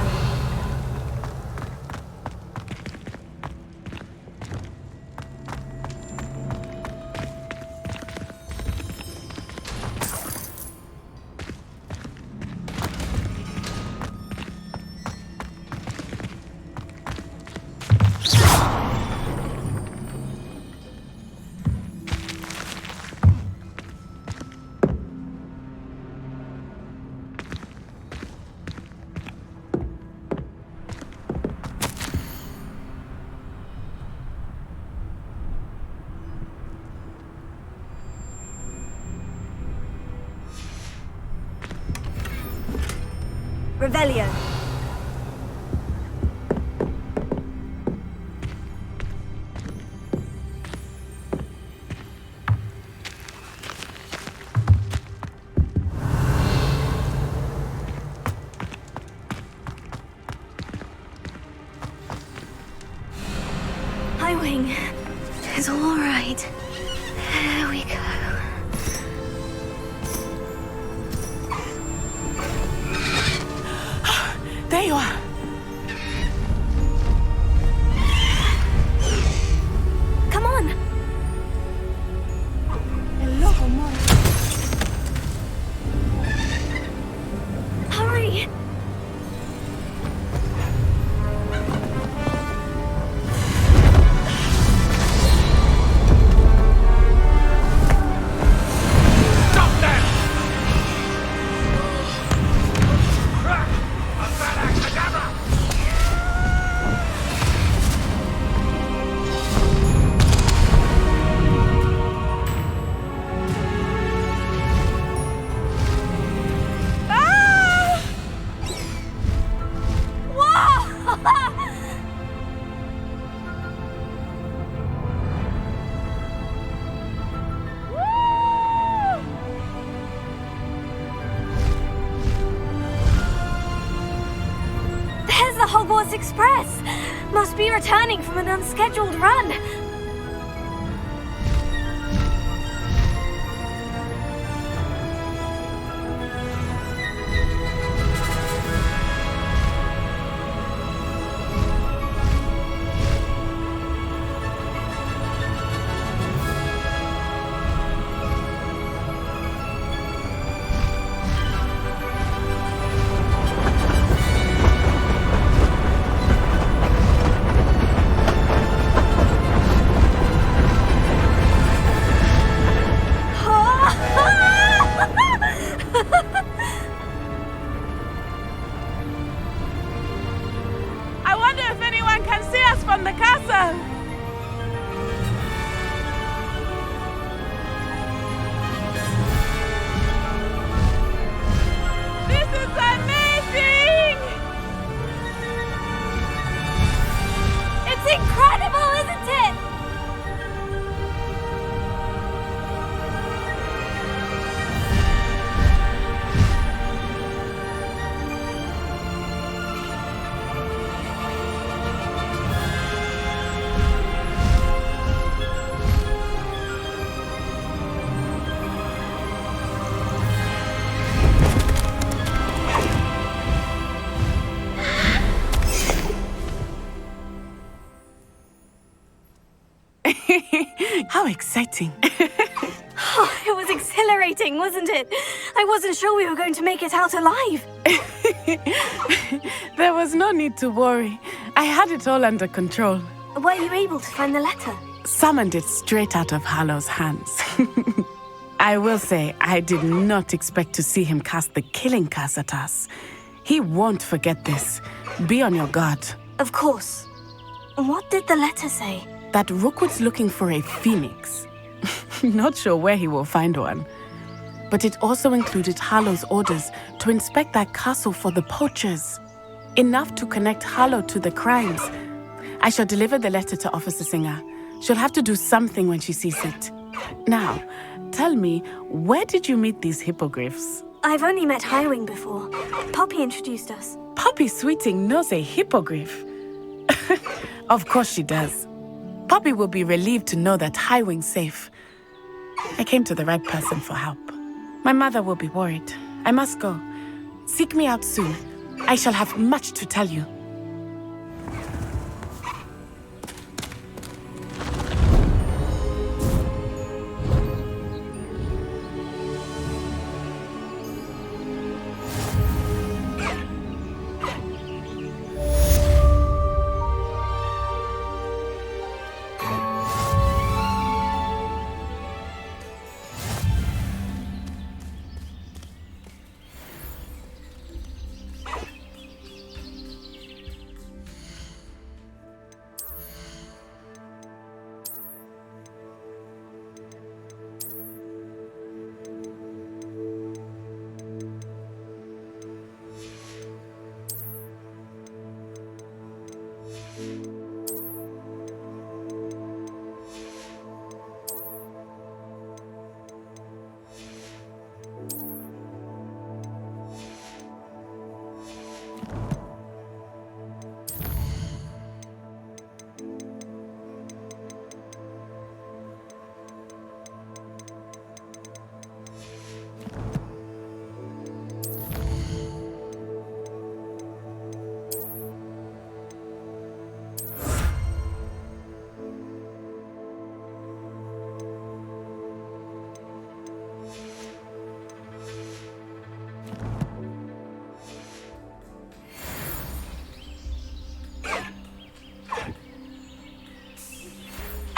Revelio. Highwing. It's all right. There we go. There you are. Come on. Hello, Mom. Hurry. There's the Hogwarts Express! Must be returning from an unscheduled run. I wonder if anyone can see us from the castle. This is amazing! It's incredible, isn't it? How exciting. Oh, it was exhilarating, wasn't it? I wasn't sure we were going to make it out alive. There was no need to worry. I had it all under control. Were you able to find the letter? Summoned it straight out of Harlow's hands. I will say, I did not expect to see him cast the killing curse at us. He won't forget this. Be on your guard. Of course. What did the letter say? That Rookwood's looking for a phoenix. Not sure where he will find one. But it also included Harlow's orders to inspect that castle for the poachers. Enough to connect Harlow to the crimes. I shall deliver the letter to Officer Singer. She'll have to do something when she sees it. Now, tell me, where did you meet these hippogriffs? I've only met Highwing before. Poppy introduced us. Poppy Sweeting knows a hippogriff. Of course she does. Poppy will be relieved to know that Highwing's safe. I came to the right person for help. My mother will be worried. I must go. Seek me out soon. I shall have much to tell you.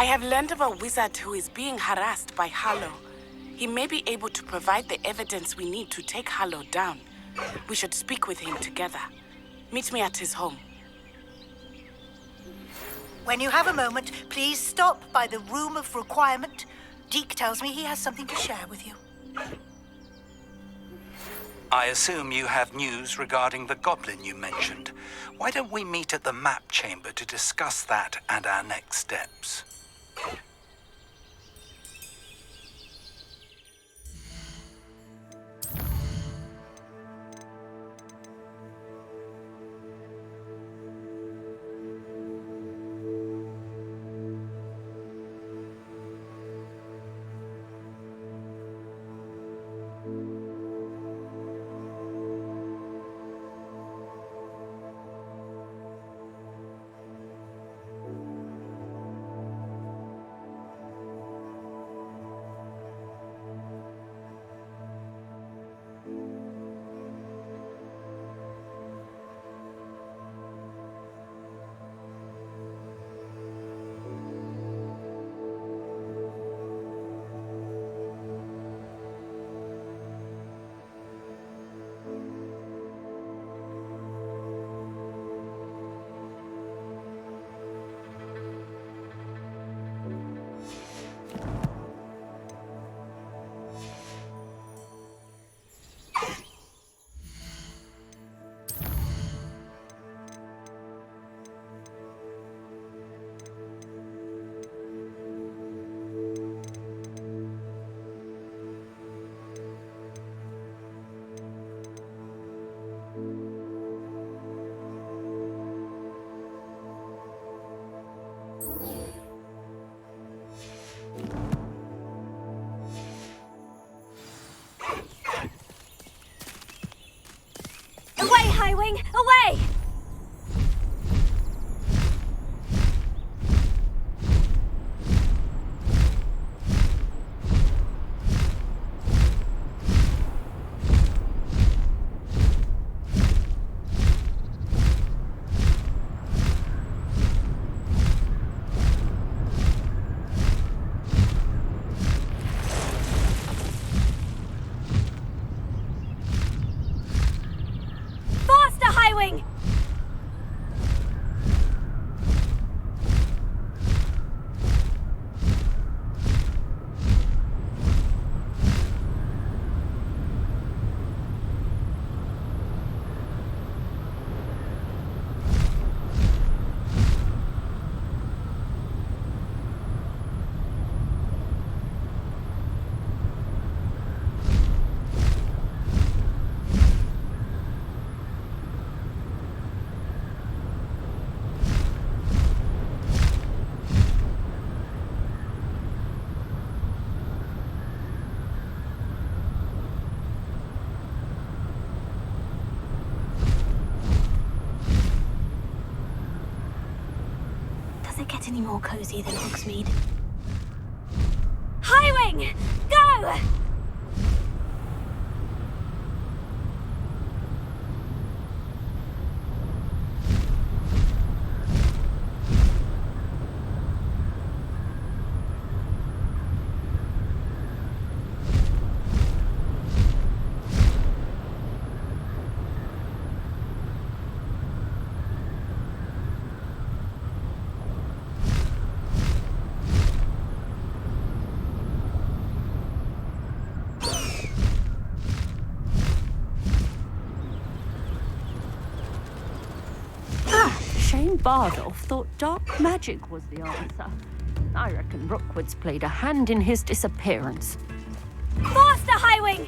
I have learned of a wizard who is being harassed by Harlow. He may be able to provide the evidence we need to take Harlow down. We should speak with him together. Meet me at his home. When you have a moment, please stop by the Room of Requirement. Deke tells me he has something to share with you. I assume you have news regarding the goblin you mentioned. Why don't we meet at the map chamber to discuss that and our next steps? Away, Highwing! Away! Highwing! Doesn't get any more cozy than Hogsmeade. Highwing! Go! Shane Bardolph thought dark magic was the answer. I reckon Rookwood's played a hand in his disappearance. Faster, Highwing!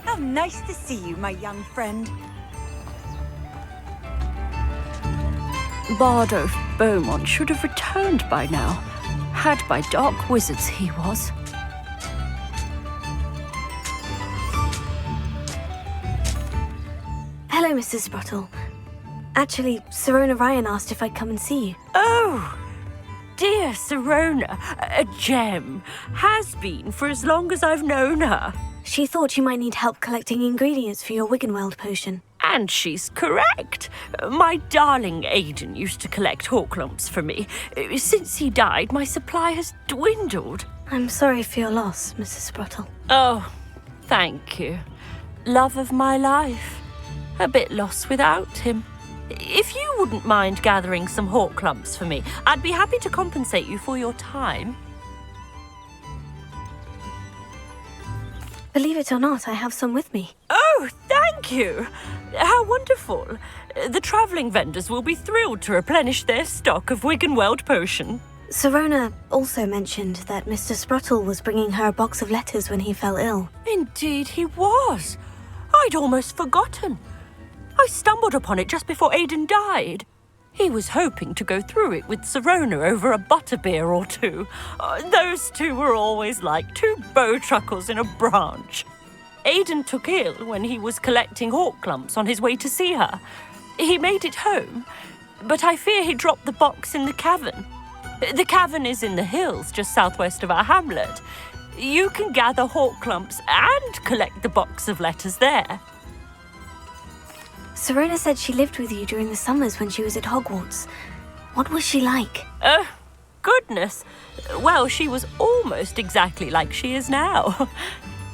How nice to see you, my young friend. Bardolph Beaumont should have returned by now. Had by dark wizards he was. Hello, Mrs. Sprottle. Actually, Sirona Ryan asked if I'd come and see you. Oh! Dear Sirona, a gem. Has been for as long as I've known her. She thought you might need help collecting ingredients for your Wiggenweld potion. And she's correct. My darling Aiden used to collect hawk lumps for me. Since he died, my supply has dwindled. I'm sorry for your loss, Mrs. Sprottle. Oh, thank you. Love of my life. A bit lost without him. If you wouldn't mind gathering some hawk lumps for me, I'd be happy to compensate you for your time. Believe it or not, I have some with me. Oh, thank you! How wonderful. The travelling vendors will be thrilled to replenish their stock of Wiggenweld potion. Serona also mentioned that Mr. Sprottle was bringing her a box of letters when he fell ill. Indeed he was. I'd almost forgotten. I stumbled upon it just before Aiden died. He was hoping to go through it with Serona over a butterbeer or two. Those two were always like two bowtruckles in a branch. Aiden took ill when he was collecting hawk lumps on his way to see her. He made it home, but I fear he dropped the box in the cavern. The cavern is in the hills just southwest of our hamlet. You can gather hawk lumps and collect the box of letters there. Serona said she lived with you during the summers when she was at Hogwarts. What was she like? Goodness. Well, she was almost exactly like she is now.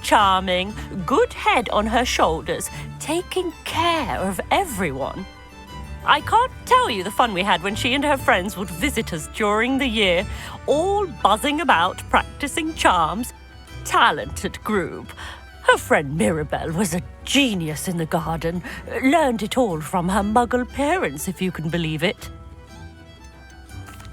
Charming, good head on her shoulders, taking care of everyone. I can't tell you the fun we had when she and her friends would visit us during the year, all buzzing about, practicing charms. Talented group. Her friend Mirabelle was a genius in the garden. Learned it all from her muggle parents, if you can believe it.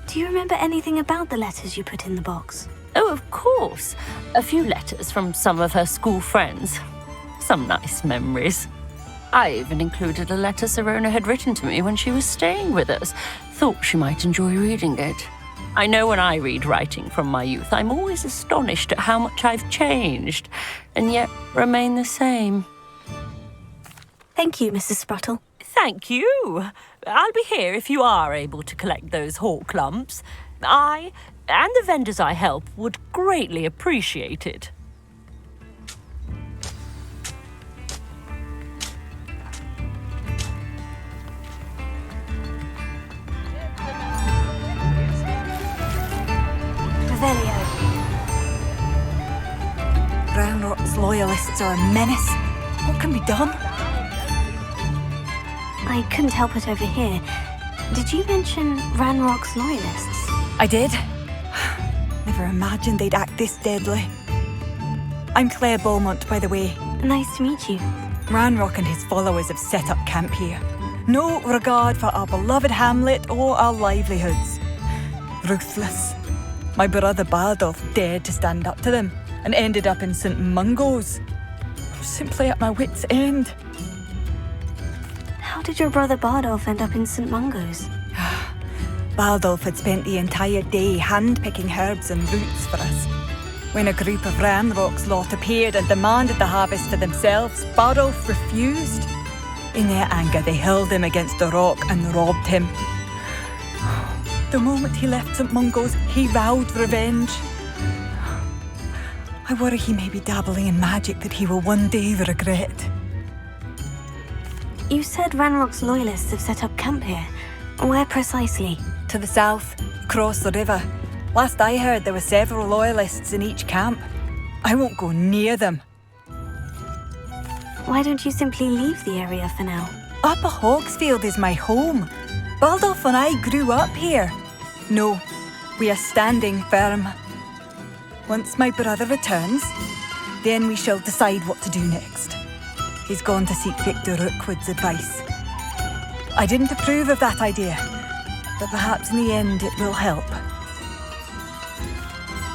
Do you remember anything about the letters you put in the box? Oh, of course. A few letters from some of her school friends. Some nice memories. I even included a letter Serona had written to me when she was staying with us. Thought she might enjoy reading it. I know when I read writing from my youth, I'm always astonished at how much I've changed, and yet remain the same. Thank you, Mrs. Sprottle. Thank you. I'll be here if you are able to collect those hawk lumps. I, and the vendors I help, would greatly appreciate it. Ranrock's loyalists are a menace. What can be done? I couldn't help it over here. Did you mention Ranrock's loyalists? I did. Never imagined they'd act this deadly. I'm Claire Beaumont, by the way. Nice to meet you. Ranrock and his followers have set up camp here. No regard for our beloved hamlet or our livelihoods. Ruthless. My brother Bardolph dared to stand up to them and ended up in St. Mungo's. I'm simply at my wit's end. How did your brother Bardolph end up in St. Mungo's? Bardolph had spent the entire day hand-picking herbs and roots for us. When a group of Ranrock's lot appeared and demanded the harvest for themselves, Bardolph refused. In their anger, they hurled him against a rock and robbed him. The moment he left St. Mungo's, he vowed revenge. I worry he may be dabbling in magic that he will one day regret. You said Ranrock's loyalists have set up camp here. Where precisely? To the south, across the river. Last I heard, there were several loyalists in each camp. I won't go near them. Why don't you simply leave the area for now? Upper Hogsfield is my home. Bardolph and I grew up here. No, we are standing firm. Once my brother returns, then we shall decide what to do next. He's gone to seek Victor Rookwood's advice. I didn't approve of that idea, but perhaps in the end it will help.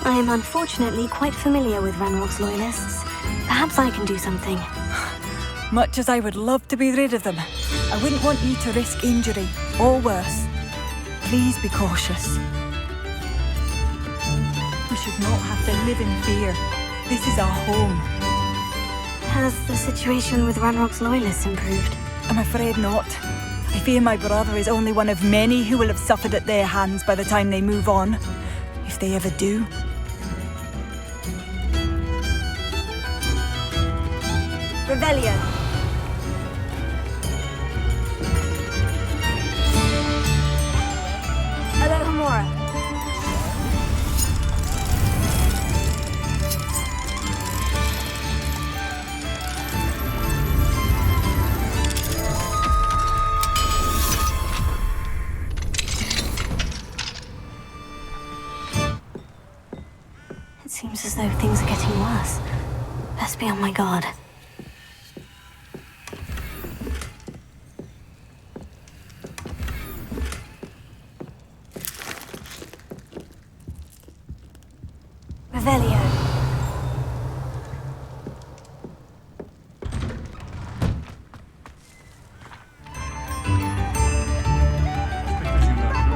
I am unfortunately quite familiar with Ranrock's loyalists. Perhaps I can do something. Much as I would love to be rid of them, I wouldn't want you to risk injury, or worse. Please be cautious. We should not have to live in fear. This is our home. Has the situation with Ranrock's loyalists improved? I'm afraid not. I fear my brother is only one of many who will have suffered at their hands by the time they move on. If they ever do. Revelio. Alohomora. It seems as though things are getting worse. Best be on my guard. Revelio.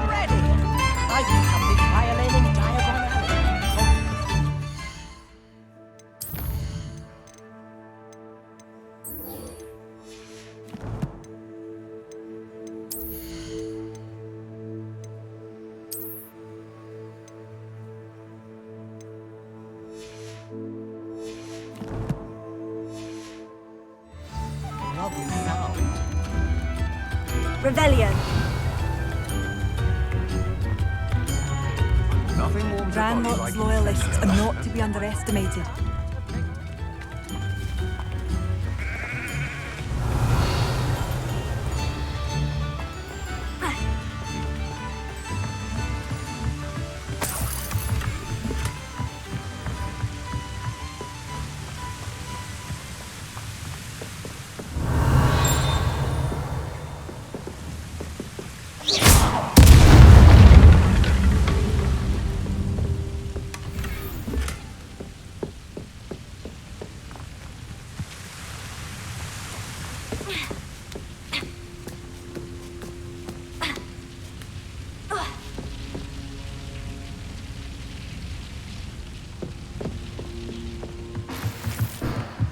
Ready! I picked up this violin in Diagon Alley. Lovely sound. Revelio. Nothing warms a body Ranrock's like loyalists are not to be underestimated.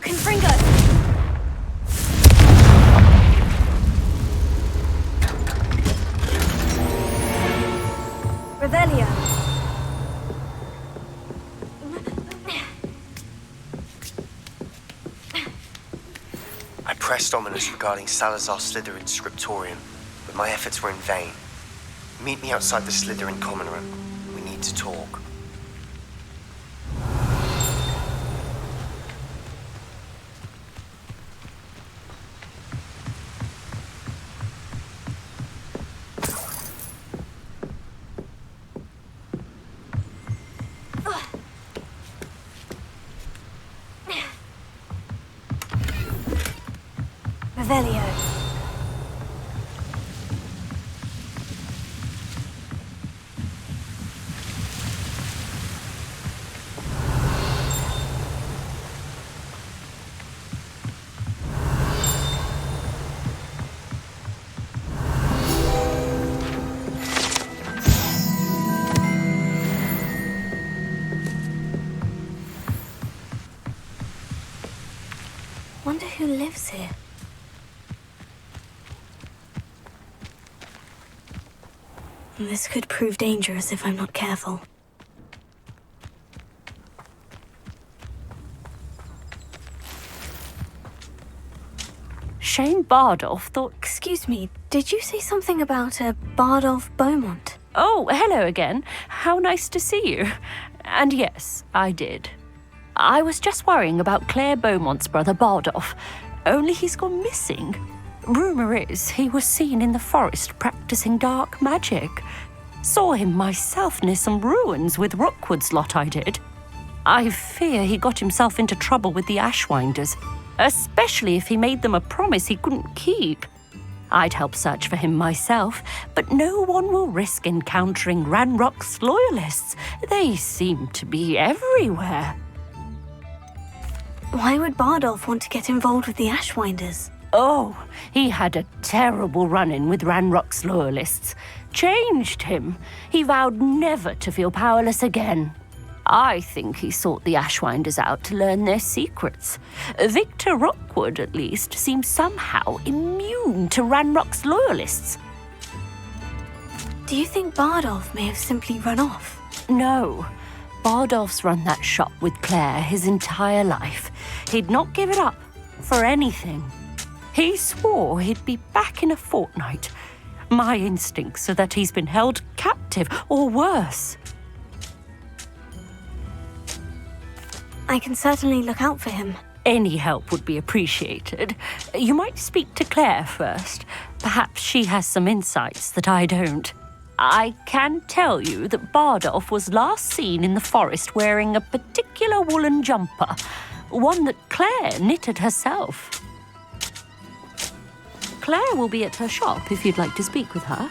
Confringo. Revelio. I pressed ominous regarding Salazar Slytherin's scriptorium, but my efforts were in vain. Meet me outside the Slytherin common room. We need to talk. Revelio. Wonder who lives here. This could prove dangerous if I'm not careful. Shane Bardolph thought... Excuse me, did you say something about a Bardolph Beaumont? Oh, hello again. How nice to see you. And yes, I did. I was just worrying about Claire Beaumont's brother Bardolph, only he's gone missing. Rumour is he was seen in the forest practicing dark magic. Saw him myself near some ruins with Rookwood's lot I did. I fear he got himself into trouble with the Ashwinders, especially if he made them a promise he couldn't keep. I'd help search for him myself, but no one will risk encountering Ranrock's loyalists. They seem to be everywhere. Why would Bardolph want to get involved with the Ashwinders? Oh, he had a terrible run-in with Ranrock's loyalists. Changed him. He vowed never to feel powerless again. I think he sought the Ashwinders out to learn their secrets. Victor Rookwood, at least, seems somehow immune to Ranrock's loyalists. Do you think Bardolph may have simply run off? No. Bardolph's run that shop with Claire his entire life. He'd not give it up. for anything. He swore he'd be back in a fortnight. My instincts are that he's been held captive, or worse. I can certainly look out for him. Any help would be appreciated. You might speak to Claire first. Perhaps she has some insights that I don't. I can tell you that Bardolph was last seen in the forest wearing a particular woolen jumper, one that Claire knitted herself. Claire will be at her shop if you'd like to speak with her.